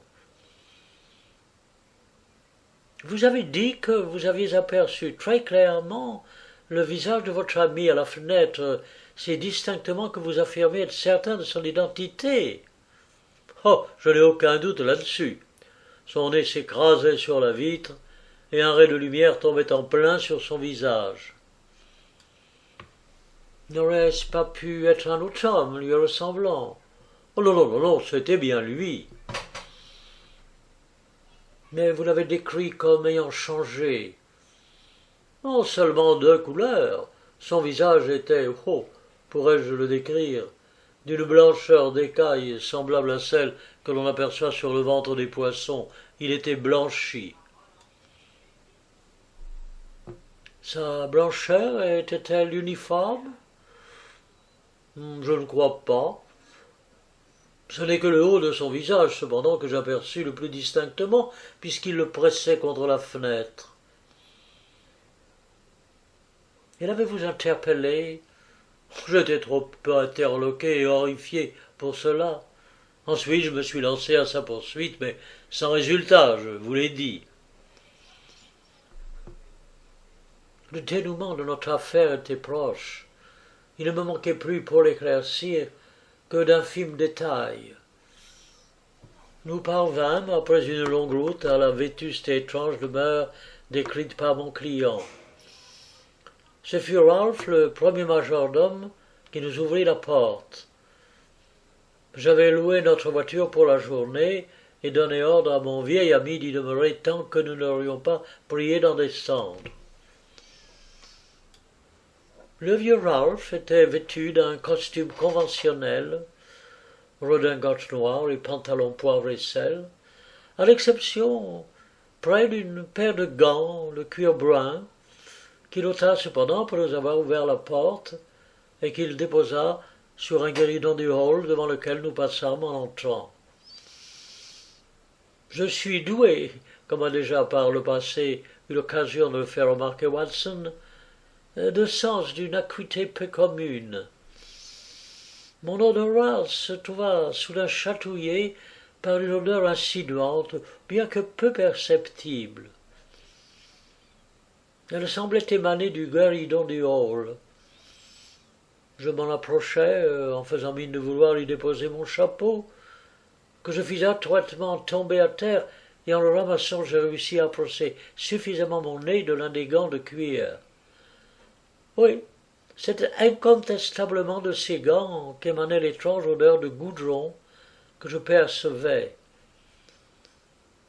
Vous avez dit que vous aviez aperçu très clairement le visage de votre ami à la fenêtre, si distinctement que vous affirmez être certain de son identité. Oh, je n'ai aucun doute là-dessus. Son nez s'écrasait sur la vitre, et un ray de lumière tombait en plein sur son visage. N'aurait-ce pas pu être un autre homme lui ressemblant? Oh non, non, non, non, c'était bien lui. Mais vous l'avez décrit comme ayant changé. Non seulement de couleur, son visage était, oh, pourrais-je le décrire, d'une blancheur d'écaille semblable à celle que l'on aperçoit sur le ventre des poissons. Il était blanchi. Sa blancheur était-elle uniforme? Je ne crois pas. Ce n'est que le haut de son visage, cependant, que j'aperçus le plus distinctement, puisqu'il le pressait contre la fenêtre. Et l'avez-vous interpellé? J'étais trop interloqué et horrifié pour cela. Ensuite, je me suis lancé à sa poursuite, mais sans résultat, je vous l'ai dit. Le dénouement de notre affaire était proche. Il ne me manquait plus pour l'éclaircir que d'infimes détails. Nous parvînmes, après une longue route, à la vétuste et étrange demeure décrite par mon client. Ce fut Ralph, le premier majordome, qui nous ouvrit la porte. J'avais loué notre voiture pour la journée et donné ordre à mon vieil ami d'y demeurer tant que nous n'aurions pas prié d'en descendre. Le vieux Ralph était vêtu d'un costume conventionnel, redingote noire et pantalon poivre et sel, à l'exception près d'une paire de gants de cuir brun, qu'il ôta cependant pour nous avoir ouvert la porte et qu'il déposa sur un guéridon du hall devant lequel nous passâmes en entrant. Je suis doué, comme a déjà par le passé eu l'occasion de le faire remarquer Watson, de sens d'une acuité peu commune. Mon odorat se trouva soudain chatouillé par une odeur insinuante, bien que peu perceptible. Elle semblait émaner du guéridon du hall. Je m'en approchai, en faisant mine de vouloir lui déposer mon chapeau, que je fis adroitement tomber à terre et en le ramassant, j'ai réussi à approcher suffisamment mon nez de l'un des gants de cuir. Oui, c'était incontestablement de ces gants qu'émanait l'étrange odeur de goudron que je percevais.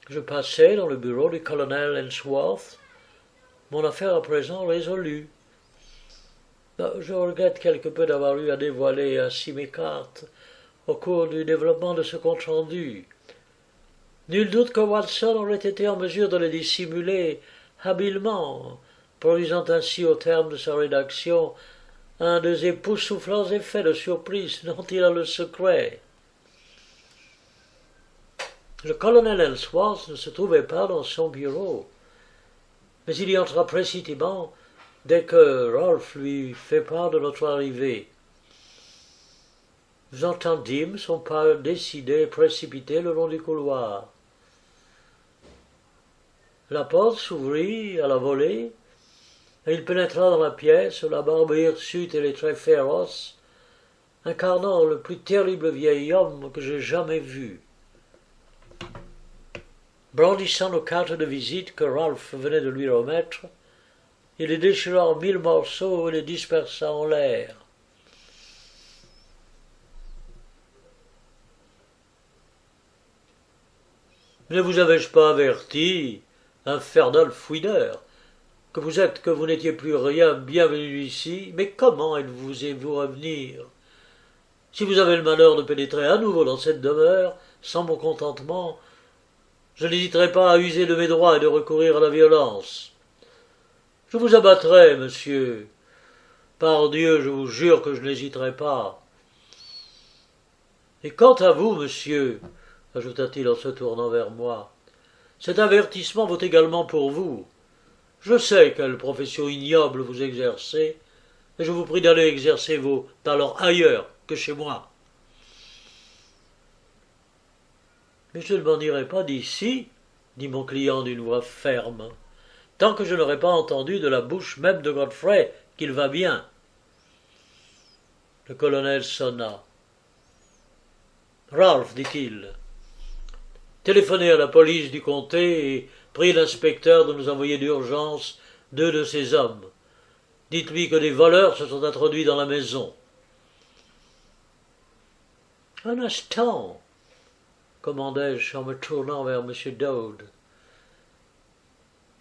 Je passai dans le bureau du colonel Ellsworth, mon affaire à présent résolue. Je regrette quelque peu d'avoir eu à dévoiler ainsi mes cartes au cours du développement de ce compte-rendu. Nul doute que Watson aurait été en mesure de les dissimuler habilement, produisant ainsi au terme de sa rédaction un des époustouflants effets de surprise dont il a le secret. Le colonel Ellsworth ne se trouvait pas dans son bureau, mais il y entra précipitamment dès que Ralph lui fit part de notre arrivée. Nous entendîmes son pas décidé et précipité le long du couloir. La porte s'ouvrit à la volée, et il pénétra dans la pièce, la barbe hirsute et les traits féroces, incarnant le plus terrible vieil homme que j'aie jamais vu. Brandissant nos cartes de visite que Ralph venait de lui remettre, il les déchira en 1000 morceaux et les dispersa en l'air. Ne vous avais-je pas averti, infernal fouineur, que vous n'étiez plus rien bienvenu ici, mais comment êtes-vous revenir? Si vous avez le malheur de pénétrer à nouveau dans cette demeure, sans mon contentement, je n'hésiterai pas à user de mes droits et de recourir à la violence. Je vous abattrai, monsieur. Par Dieu, je vous jure que je n'hésiterai pas. Et quant à vous, monsieur, ajouta-t-il en se tournant vers moi, cet avertissement vaut également pour vous. Je sais quelle profession ignoble vous exercez, et je vous prie d'aller exercer vos talents ailleurs que chez moi. Mais je ne m'en irai pas d'ici, dit mon client d'une voix ferme, tant que je n'aurai pas entendu de la bouche même de Godfrey qu'il va bien. Le colonel sonna. Ralph, dit-il, téléphonez à la police du comté et priez l'inspecteur de nous envoyer d'urgence 2 de ses hommes. Dites-lui que des voleurs se sont introduits dans la maison. Un instant, commandai-je en me tournant vers M. Dowd.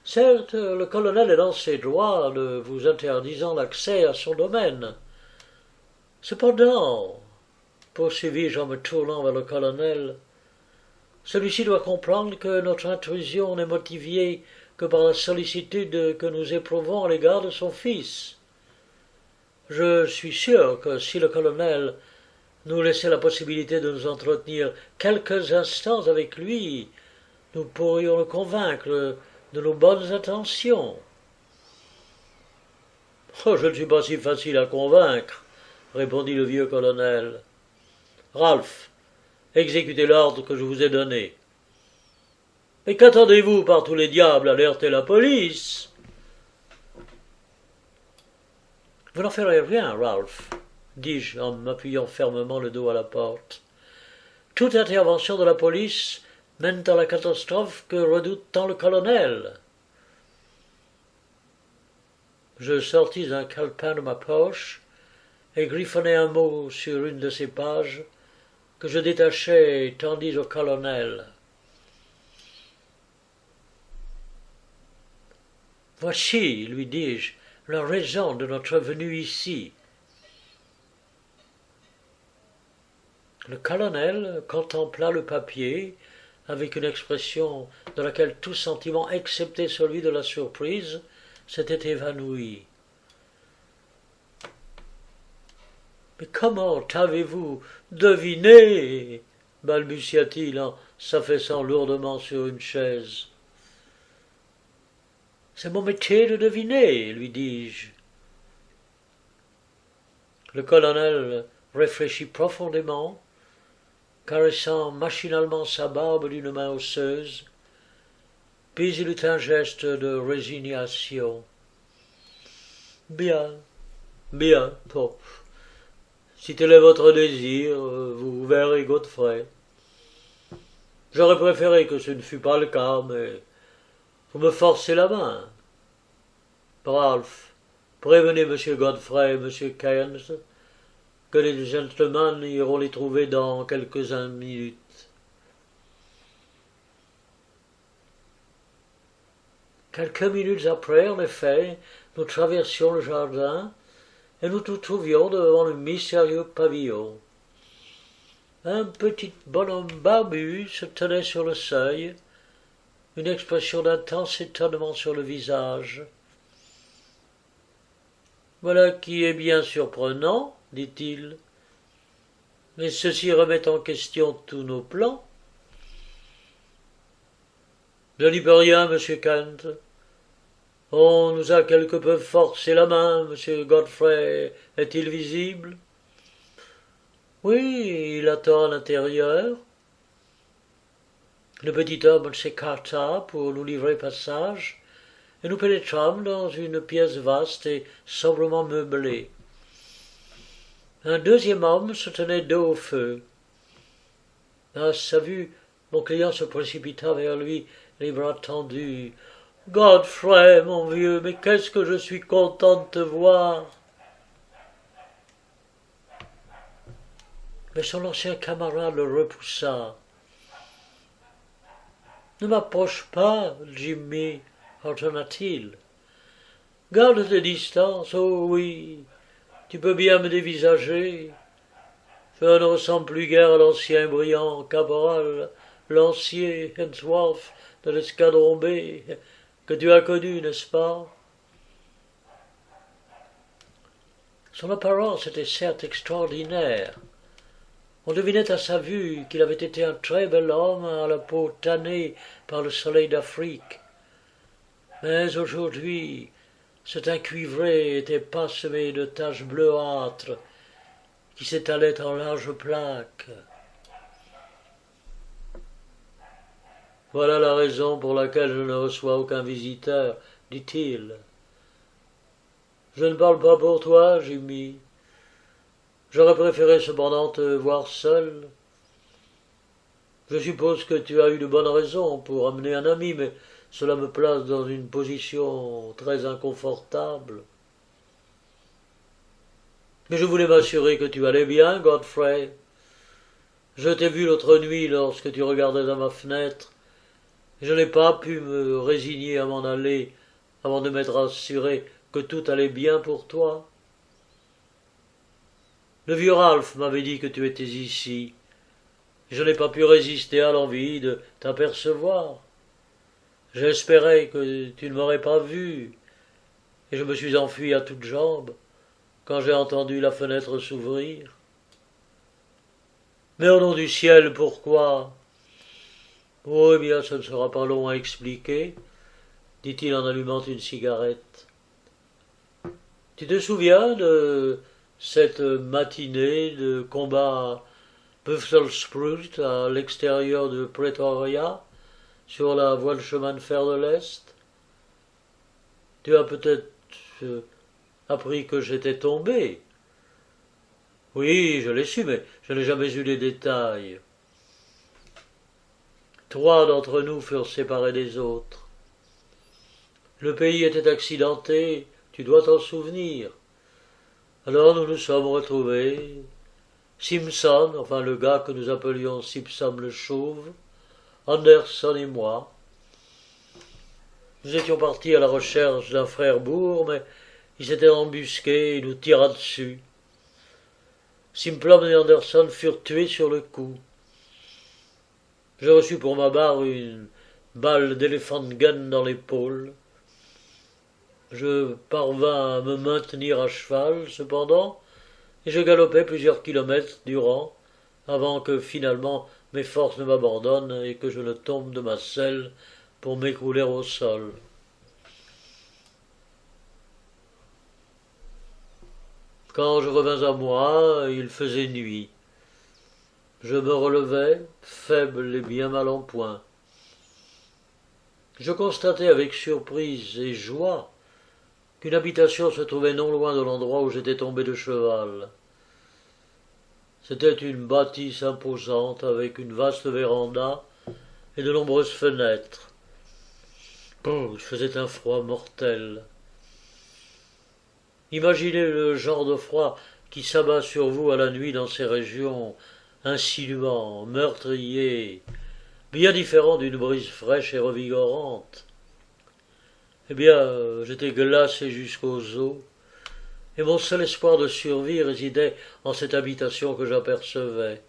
Certes, le colonel est dans ses droits de vous interdisant l'accès à son domaine. Cependant, poursuivis-je en me tournant vers le colonel, celui-ci doit comprendre que notre intrusion n'est motivée que par la sollicitude que nous éprouvons à l'égard de son fils. Je suis sûr que si le colonel nous laissait la possibilité de nous entretenir quelques instants avec lui, nous pourrions le convaincre de nos bonnes intentions. Oh, je ne suis pas si facile à convaincre, répondit le vieux colonel. Ralph, exécutez l'ordre que je vous ai donné. Mais qu'attendez-vous par tous les diables à alerter la police? Vous n'en ferez rien, Ralph, dis-je en m'appuyant fermement le dos à la porte. Toute intervention de la police mène à la catastrophe que redoute tant le colonel. Je sortis un calepin de ma poche et griffonnai un mot sur une de ces pages que je détachai et tendis au colonel. Voici, lui dis-je, la raison de notre venue ici. Le colonel contempla le papier avec une expression dans laquelle tout sentiment excepté celui de la surprise s'était évanoui. « Mais comment avez-vous deviné » balbutia-t-il en s'affaissant lourdement sur une chaise. « C'est mon métier de deviner, lui dis-je. » Le colonel réfléchit profondément, caressant machinalement sa barbe d'une main osseuse, puis il eut un geste de résignation. « Bien, bien, bon. « Si tel est votre désir, vous verrez Godfrey. » « 」 « « « « « « « « « « « « « « « « « « « « « « « « « « « « « « « « « « « « « « « « « « « « « « « « « « « « « « « « « « « « « « « « « « « « « « « « « « « « « « « « « « « « « « « « « « « « « « « « « « « « « « « « « « « J'aurais préféré que ce ne fût pas le cas, mais vous me forcez la main. Ralph, prévenez M. Godfrey et M. Keynes que les gentlemen iront les trouver dans quelques minutes. Quelques minutes après, en effet, nous traversions le jardin et nous nous trouvions devant le mystérieux pavillon. Un petit bonhomme barbu se tenait sur le seuil, une expression d'intense étonnement sur le visage. « Voilà qui est bien surprenant, dit-il. Mais ceci remet en question tous nos plans. Je n'y peux rien, monsieur Kent. On nous a quelque peu forcé la main. Monsieur Godfrey est-il visible? Oui, il attend à l'intérieur. Le petit homme s'écarta pour nous livrer passage, et nous pénétrâmes dans une pièce vaste et sobrement meublée. Un deuxième homme se tenait dos au feu. À sa vue, mon client se précipita vers lui, les bras tendus. « Godfrey, mon vieux, mais qu'est-ce que je suis content de te voir !» Mais son ancien camarade le repoussa. « Ne m'approche pas, Jimmy, ordonna-t-il. Garde tes distances, oh oui, tu peux bien me dévisager. Je ne ressemble plus guère à l'ancien brillant caporal lancier Hensworth de l'escadron B que tu as connu, n'est-ce pas? Son apparence était certes extraordinaire. On devinait à sa vue qu'il avait été un très bel homme à la peau tannée par le soleil d'Afrique. Mais aujourd'hui, ce teint cuivré était parsemé de taches bleuâtres qui s'étalaient en larges plaques. Voilà la raison pour laquelle je ne reçois aucun visiteur, dit-il. Je ne parle pas pour toi, Jimmy. J'aurais préféré cependant te voir seul. Je suppose que tu as eu de bonnes raisons pour amener un ami, mais cela me place dans une position très inconfortable. Mais je voulais m'assurer que tu allais bien, Godfrey. Je t'ai vu l'autre nuit lorsque tu regardais à ma fenêtre, et je n'ai pas pu me résigner à m'en aller avant de m'être assuré que tout allait bien pour toi. Le vieux Ralph m'avait dit que tu étais ici. Je n'ai pas pu résister à l'envie de t'apercevoir. J'espérais que tu ne m'aurais pas vu, et je me suis enfui à toutes jambes quand j'ai entendu la fenêtre s'ouvrir. Mais au nom du ciel, pourquoi? Oh, eh bien, ce ne sera pas long à expliquer, dit-il en allumant une cigarette. Tu te souviens de cette matinée de combat à Buffalo Spruit à l'extérieur de Pretoria, sur la voie de chemin de fer de l'Est? Tu as peut-être appris que j'étais tombé. Oui, je l'ai su, mais je n'ai jamais eu les détails. 3 d'entre nous furent séparés des autres. Le pays était accidenté, tu dois t'en souvenir. Alors nous nous sommes retrouvés, Simpson, enfin le gars que nous appelions Simpson le Chauve, Anderson et moi. Nous étions partis à la recherche d'un frère bourg, mais il s'était embusqué et nous tira dessus. Simplon et Anderson furent tués sur le coup. Je reçus pour ma barre une balle d'éléphant gun dans l'épaule. Je parvins à me maintenir à cheval, cependant, et je galopais plusieurs kilomètres durant, avant que finalement mes forces ne m'abandonnent et que je ne tombe de ma selle pour m'écrouler au sol. Quand je revins à moi, il faisait nuit. Je me relevai, faible et bien mal en point. Je constatai avec surprise et joie qu'une habitation se trouvait non loin de l'endroit où j'étais tombé de cheval. C'était une bâtisse imposante avec une vaste véranda et de nombreuses fenêtres. Oh, il faisait un froid mortel. Imaginez le genre de froid qui s'abat sur vous à la nuit dans ces régions insinuant, meurtrier, bien différent d'une brise fraîche et revigorante. Eh bien, j'étais glacé jusqu'aux os, et mon seul espoir de survie résidait en cette habitation que j'apercevais.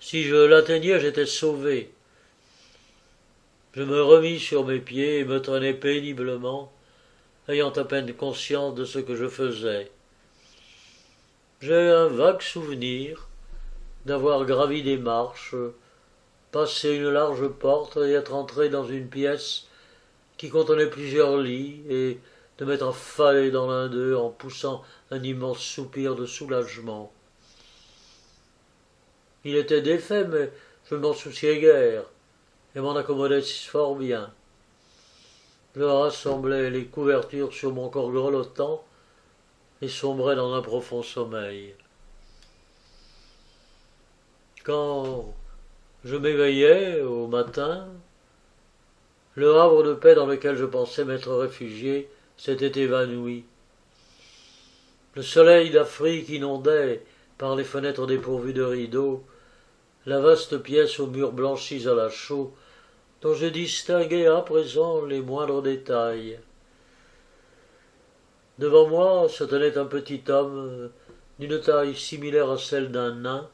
Si je l'atteignais, j'étais sauvé. Je me remis sur mes pieds et me traînai péniblement, ayant à peine conscience de ce que je faisais. J'ai un vague souvenir d'avoir gravi des marches, passé une large porte et être entré dans une pièce qui contenait plusieurs lits et de m'être affalé dans l'un d'eux en poussant un immense soupir de soulagement. Il était défait, mais je ne m'en souciais guère et m'en accommodais fort bien. Je rassemblais les couvertures sur mon corps grelottant et sombrais dans un profond sommeil. Quand je m'éveillais au matin, le havre de paix dans lequel je pensais m'être réfugié s'était évanoui. Le soleil d'Afrique inondait, par les fenêtres dépourvues de rideaux, la vaste pièce aux murs blanchis à la chaux, dont je distinguais à présent les moindres détails. Devant moi se tenait un petit homme d'une taille similaire à celle d'un nain,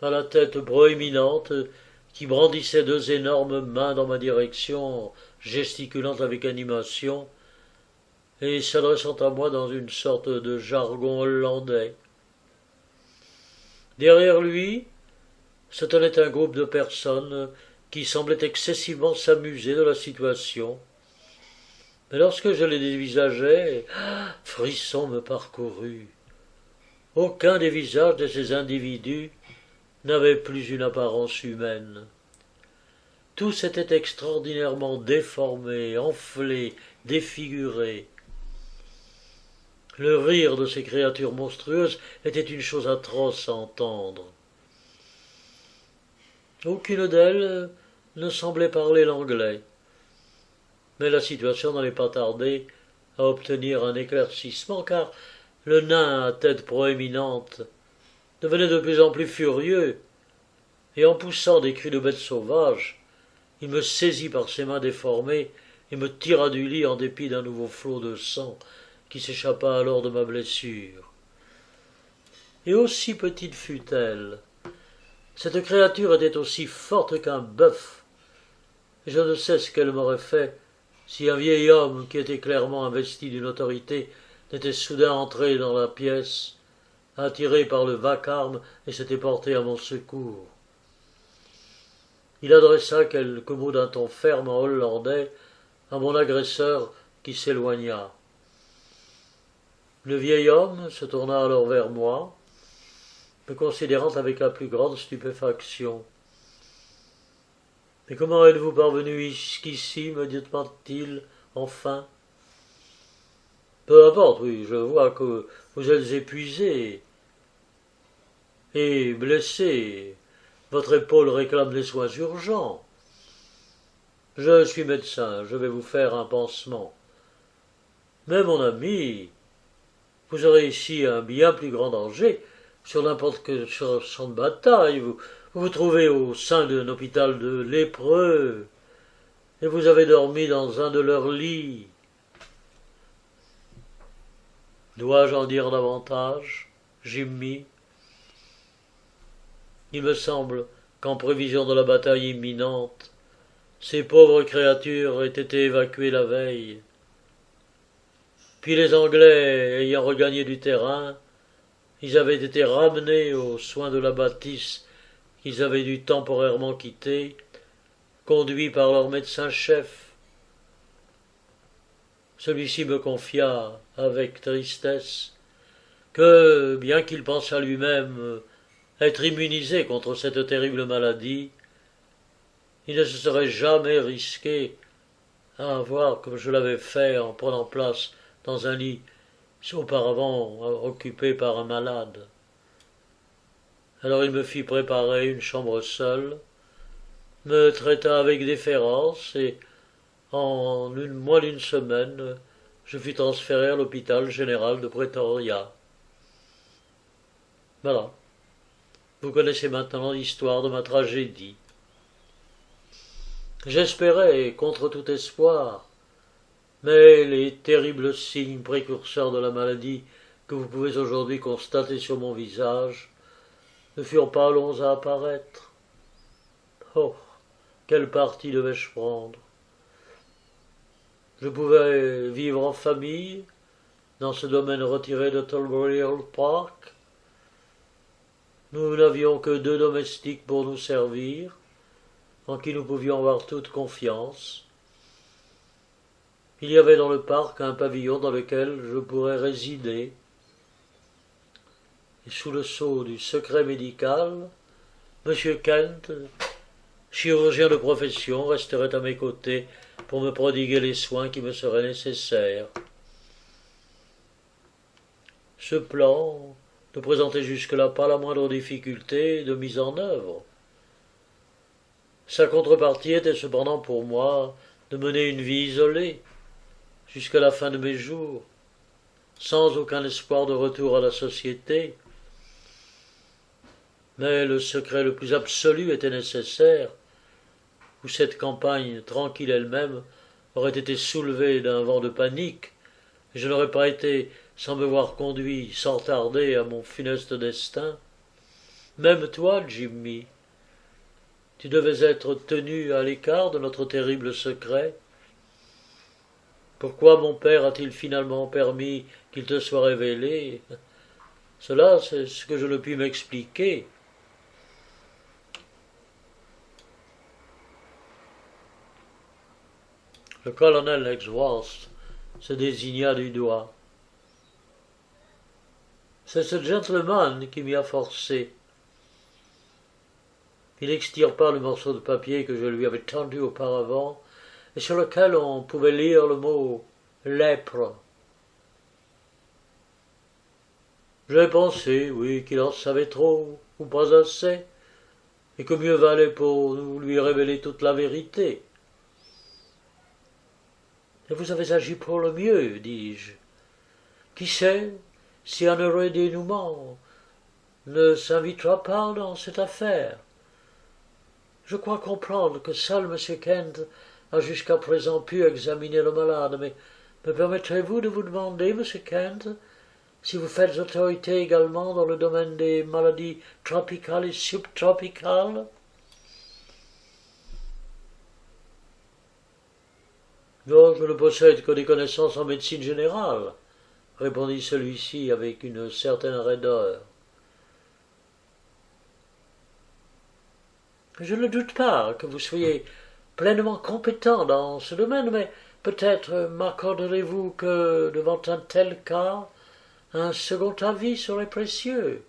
à la tête proéminente, qui brandissait deux énormes mains dans ma direction, gesticulant avec animation, et s'adressant à moi dans une sorte de jargon hollandais. Derrière lui se tenait un groupe de personnes qui semblaient excessivement s'amuser de la situation. Mais lorsque je les dévisageai, frisson me parcourut. Aucun des visages de ces individus n'avait plus une apparence humaine. Tous étaient extraordinairement déformés, enflés, défigurés. Le rire de ces créatures monstrueuses était une chose atroce à entendre. Aucune d'elles ne semblait parler l'anglais, mais la situation n'allait pas tarder à obtenir un éclaircissement, car le nain à tête proéminente devenait de plus en plus furieux, et en poussant des cris de bête sauvage, il me saisit par ses mains déformées et me tira du lit en dépit d'un nouveau flot de sang qui s'échappa alors de ma blessure. Et aussi petite fut-elle, cette créature était aussi forte qu'un bœuf, et je ne sais ce qu'elle m'aurait fait si un vieil homme qui était clairement investi d'une autorité n'était soudain entré dans la pièce, attiré par le vacarme, et s'était porté à mon secours. Il adressa quelques mots d'un ton ferme en hollandais à mon agresseur qui s'éloigna. Le vieil homme se tourna alors vers moi, me considérant avec la plus grande stupéfaction. « Mais comment êtes-vous parvenu jusqu'ici, me demanda-t-il enfin. Peu importe, oui, je vois que vous êtes épuisé et blessé. Votre épaule réclame des soins urgents. Je suis médecin, je vais vous faire un pansement. Mais mon ami, vous aurez ici un bien plus grand danger sur n'importe quel champ de bataille. Vous vous trouvez au sein d'un hôpital de lépreux, et vous avez dormi dans un de leurs lits. Dois-je en dire davantage, Jimmy? Il me semble qu'en prévision de la bataille imminente, ces pauvres créatures aient été évacuées la veille. Puis les Anglais ayant regagné du terrain, ils avaient été ramenés aux soins de la bâtisse qu'ils avaient dû temporairement quitter, conduits par leur médecin-chef. Celui-ci me confia, avec tristesse, que, bien qu'il pensât lui-même être immunisé contre cette terrible maladie, il ne se serait jamais risqué à avoir, comme je l'avais fait en prenant place dans un lit auparavant occupé par un malade. Alors il me fit préparer une chambre seule, me traita avec déférence et, en moins d'une semaine, je fus transféré à l'hôpital général de Pretoria. Voilà. Vous connaissez maintenant l'histoire de ma tragédie. J'espérais, contre tout espoir, mais les terribles signes précurseurs de la maladie que vous pouvez aujourd'hui constater sur mon visage ne furent pas longs à apparaître. Oh, quel parti devais-je prendre? Je pouvais vivre en famille, dans ce domaine retiré de Talborial Park. Nous n'avions que 2 domestiques pour nous servir, en qui nous pouvions avoir toute confiance. Il y avait dans le parc un pavillon dans lequel je pourrais résider. Et sous le sceau du secret médical, M. Kent, chirurgien de profession, resterait à mes côtés pour me prodiguer les soins qui me seraient nécessaires. Ce plan ne présentait jusque-là pas la moindre difficulté de mise en œuvre. Sa contrepartie était cependant pour moi de mener une vie isolée, jusqu'à la fin de mes jours, sans aucun espoir de retour à la société. Mais le secret le plus absolu était nécessaire, ou cette campagne, tranquille elle-même, aurait été soulevée d'un vent de panique, et je n'aurais pas été, sans me voir conduit, sans tarder à mon funeste destin. Même toi, Jimmy, tu devais être tenu à l'écart de notre terrible secret. Pourquoi mon père a-t-il finalement permis qu'il te soit révélé? Cela, c'est ce que je ne puis m'expliquer. Le colonel Exworth se désigna du doigt. C'est ce gentleman qui m'y a forcé. Il extirpa le morceau de papier que je lui avais tendu auparavant et sur lequel on pouvait lire le mot « lèpre ». J'ai pensé, oui, qu'il en savait trop, ou pas assez, et que mieux valait pour nous lui révéler toute la vérité. Et vous avez agi pour le mieux, dis-je. Qui sait si un heureux dénouement ne s'invitera pas dans cette affaire? Je crois comprendre que seul M. Kent a jusqu'à présent pu examiner le malade, mais me permettrez-vous de vous demander, M. Kent, si vous faites autorité également dans le domaine des maladies tropicales et subtropicales? Non, je ne possède que des connaissances en médecine générale, répondit celui-ci avec une certaine raideur. Je ne doute pas que vous soyez pleinement compétent dans ce domaine, mais peut-être m'accorderez-vous que, devant un tel cas, un second avis serait précieux.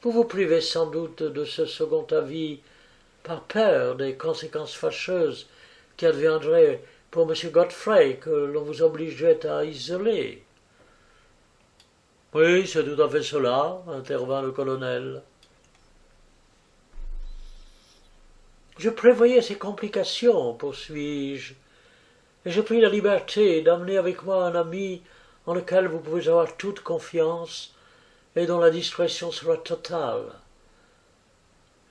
Vous vous privez sans doute de ce second avis par peur des conséquences fâcheuses qui adviendraient pour M. Godfrey que l'on vous obligeait à isoler. Oui, c'est tout à fait cela, intervint le colonel. Je prévoyais ces complications, poursuis-je, et j'ai pris la liberté d'amener avec moi un ami en lequel vous pouvez avoir toute confiance et dont la discrétion sera totale.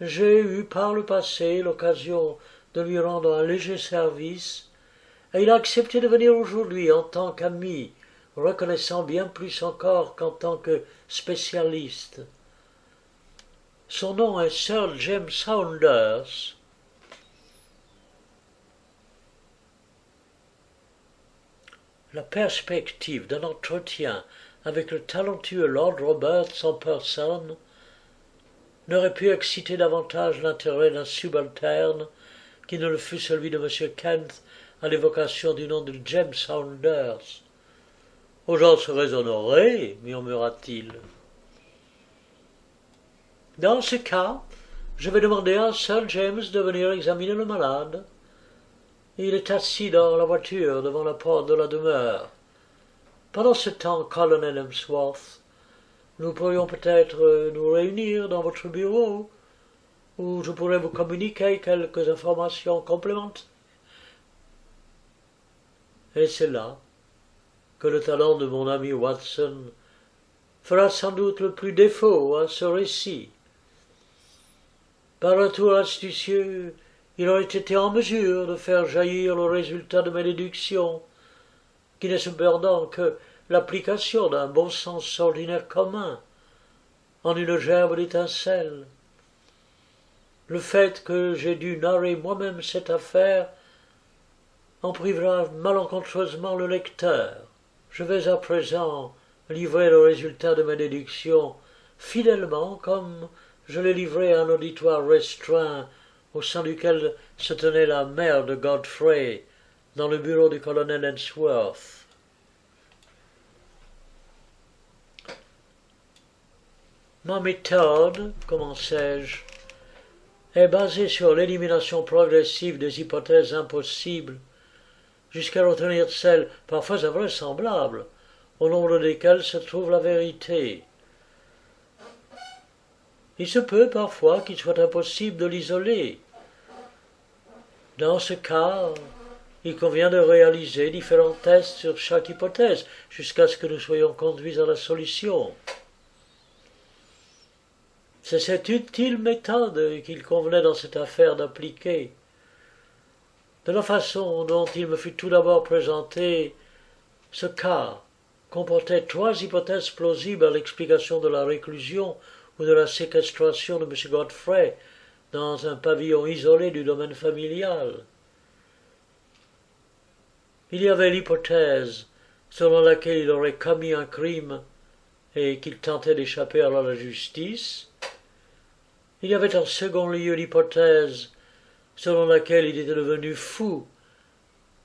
J'ai eu par le passé l'occasion de lui rendre un léger service, et il a accepté de venir aujourd'hui en tant qu'ami, reconnaissant bien plus encore qu'en tant que spécialiste. Son nom est Sir James Saunders. La perspective d'un entretien avec le talentueux Lord Roberts en personne n'aurait pu exciter davantage l'intérêt d'un subalterne qui ne le fût celui de M. Kent à l'évocation du nom de James Saunders. « Oh, j'en serais honoré, murmura-t-il. Dans ce cas, je vais demander à Sir James de venir examiner le malade. Il est assis dans la voiture devant la porte de la demeure. Pendant ce temps, colonel Emsworth, nous pourrions peut-être nous réunir dans votre bureau. où je pourrais vous communiquer quelques informations complémentaires. Et c'est là que le talent de mon ami Watson fera sans doute le plus défaut à ce récit. Par un tour astucieux, il aurait été en mesure de faire jaillir le résultat de mes déductions, qui n'est cependant que l'application d'un bon sens ordinaire commun, en une gerbe d'étincelles. Le fait que j'ai dû narrer moi-même cette affaire en privera malencontreusement le lecteur. Je vais à présent livrer le résultat de mes déductions fidèlement comme je l'ai livré à un auditoire restreint au sein duquel se tenait la mère de Godfrey dans le bureau du colonel Ensworth. Ma méthode, commençai-je, est basée sur l'élimination progressive des hypothèses impossibles, jusqu'à retenir celles parfois invraisemblables, au nombre desquelles se trouve la vérité. Il se peut parfois qu'il soit impossible de l'isoler. Dans ce cas, il convient de réaliser différents tests sur chaque hypothèse, jusqu'à ce que nous soyons conduits à la solution. C'est cette utile méthode qu'il convenait dans cette affaire d'appliquer. De la façon dont il me fut tout d'abord présenté, ce cas comportait 3 hypothèses plausibles à l'explication de la réclusion ou de la séquestration de M. Godfrey dans un pavillon isolé du domaine familial. Il y avait l'hypothèse selon laquelle il aurait commis un crime et qu'il tentait d'échapper à la justice. Il y avait en second lieu l'hypothèse selon laquelle il était devenu fou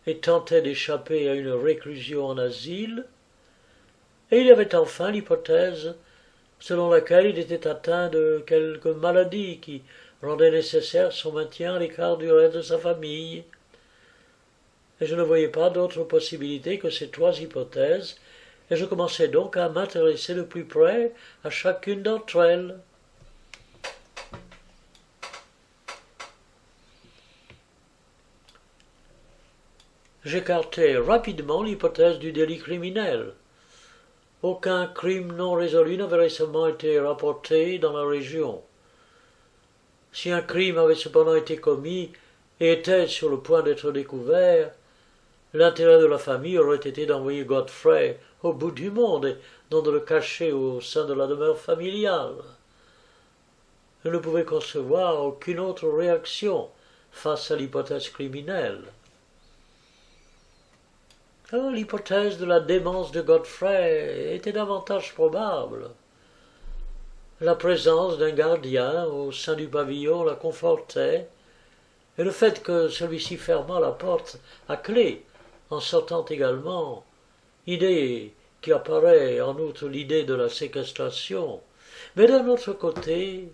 et tentait d'échapper à une réclusion en asile. Et il y avait enfin l'hypothèse selon laquelle il était atteint de quelque maladie qui rendait nécessaire son maintien à l'écart du reste de sa famille. Et je ne voyais pas d'autre possibilité que ces 3 hypothèses, et je commençai donc à m'intéresser de plus près à chacune d'entre elles. J'écartai rapidement l'hypothèse du délit criminel. Aucun crime non résolu n'avait récemment été rapporté dans la région. Si un crime avait cependant été commis et était sur le point d'être découvert, l'intérêt de la famille aurait été d'envoyer Godfrey au bout du monde et non de le cacher au sein de la demeure familiale. Je ne pouvais concevoir aucune autre réaction face à l'hypothèse criminelle. L'hypothèse de la démence de Godfrey était davantage probable. La présence d'un gardien au sein du pavillon la confortait, et le fait que celui-ci fermât la porte à clé en sortant également, idée qui apparaît en outre l'idée de la séquestration. Mais d'un autre côté,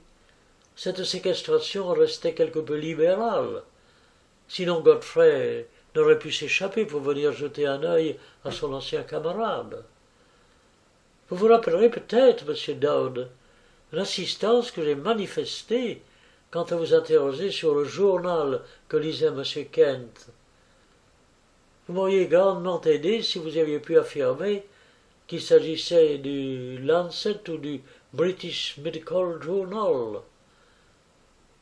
cette séquestration restait quelque peu libérale, sinon Godfrey n'aurait pu s'échapper pour venir jeter un œil à son ancien camarade. Vous vous rappellerez peut-être, monsieur Dowd, l'insistance que j'ai manifestée quand à vous interroger sur le journal que lisait M. Kent. Vous m'auriez grandement aidé si vous aviez pu affirmer qu'il s'agissait du Lancet ou du British Medical Journal.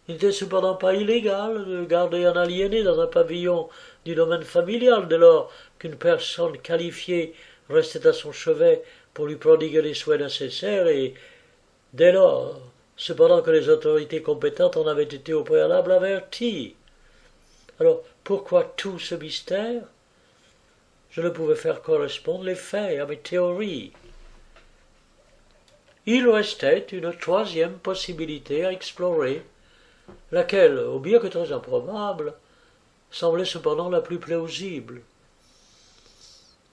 Il n'était cependant pas illégal de garder un aliéné dans un pavillon du domaine familial dès lors qu'une personne qualifiée restait à son chevet pour lui prodiguer les soins nécessaires et dès lors, cependant que les autorités compétentes en avaient été au préalable averties. Alors, pourquoi tout ce mystère? Je ne pouvais faire correspondre les faits à mes théories. Il restait une 3e possibilité à explorer, laquelle, au bien que très improbable, semblait cependant la plus plausible.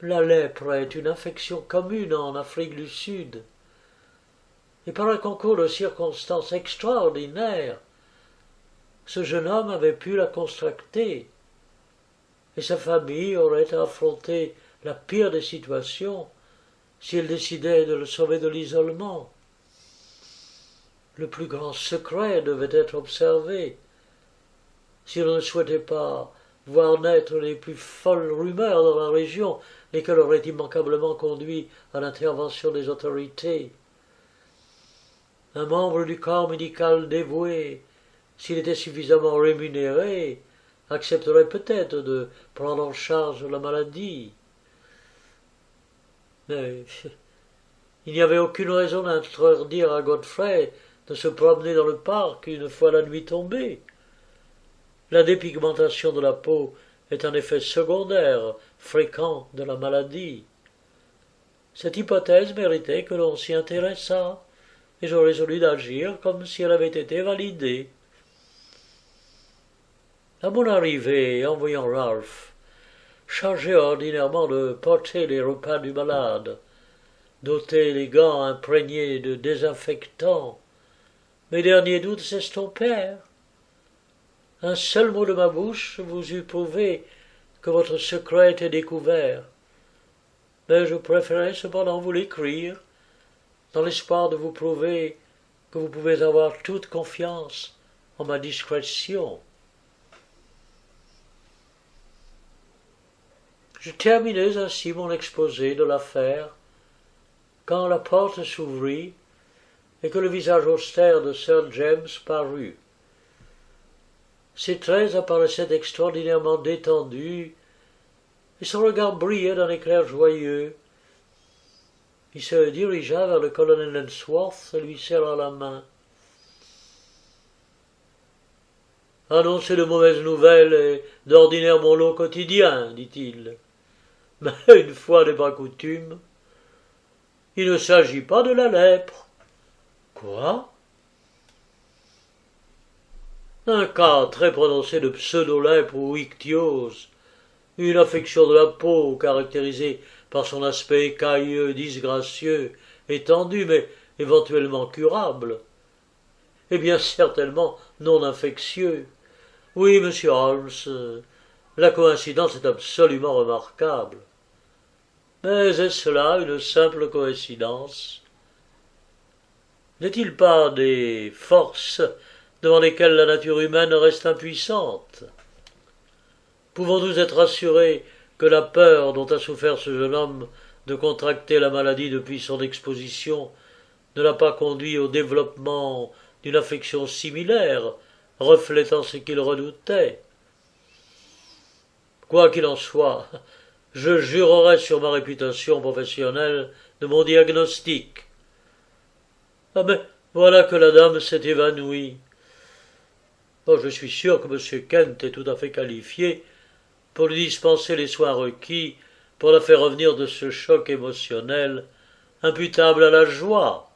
La lèpre est une infection commune en Afrique du Sud, et par un concours de circonstances extraordinaires, ce jeune homme avait pu la contracter, et sa famille aurait affronté la pire des situations s'il décidait de le sauver de l'isolement. le plus grand secret devait être observé. Si l'on ne souhaitait pas voir naître les plus folles rumeurs dans la région, lesquelles auraient immanquablement conduit à l'intervention des autorités. Un membre du corps médical dévoué, s'il était suffisamment rémunéré, accepterait peut-être de prendre en charge la maladie. Mais il n'y avait aucune raison d'interdire à Godfrey de se promener dans le parc une fois la nuit tombée. La dépigmentation de la peau est un effet secondaire fréquent de la maladie. Cette hypothèse méritait que l'on s'y intéressât, et je résolus d'agir comme si elle avait été validée. À mon arrivée, en voyant Ralph, chargé ordinairement de porter les repas du malade, d'ôter les gants imprégnés de désinfectant, mes derniers doutes s'estompèrent. Un seul mot de ma bouche vous eût prouvé que votre secret était découvert, mais je préférais cependant vous l'écrire, dans l'espoir de vous prouver que vous pouvez avoir toute confiance en ma discrétion. Je terminais ainsi mon exposé de l'affaire, quand la porte s'ouvrit et que le visage austère de Sir James parut. Ses traits apparaissaient extraordinairement détendus, et son regard brillait d'un éclair joyeux. Il se dirigea vers le colonel Ellsworth et lui serra la main. « Annoncer de mauvaises nouvelles est d'ordinaire mon lot quotidien, dit-il. Mais une fois n'est pas coutume. Il ne s'agit pas de la lèpre. » « Quoi ? » « Un cas très prononcé de pseudo-lèpre ou ichtyose, une affection de la peau caractérisée par son aspect écailleux, disgracieux, étendu, mais éventuellement curable. Eh bien certainement non infectieux. Oui, monsieur Holmes, la coïncidence est absolument remarquable. Mais est-ce là une simple coïncidence? N'est-il pas des forces devant lesquelles la nature humaine reste impuissante? Pouvons-nous être assurés que la peur dont a souffert ce jeune homme de contracter la maladie depuis son exposition ne l'a pas conduit au développement d'une affection similaire, reflétant ce qu'il redoutait? Quoi qu'il en soit, je jurerai sur ma réputation professionnelle de mon diagnostic. Ah mais voilà que la dame s'est évanouie. Oh, je suis sûr que M. Kent est tout à fait qualifié pour lui dispenser les soins requis pour la faire revenir de ce choc émotionnel imputable à la joie.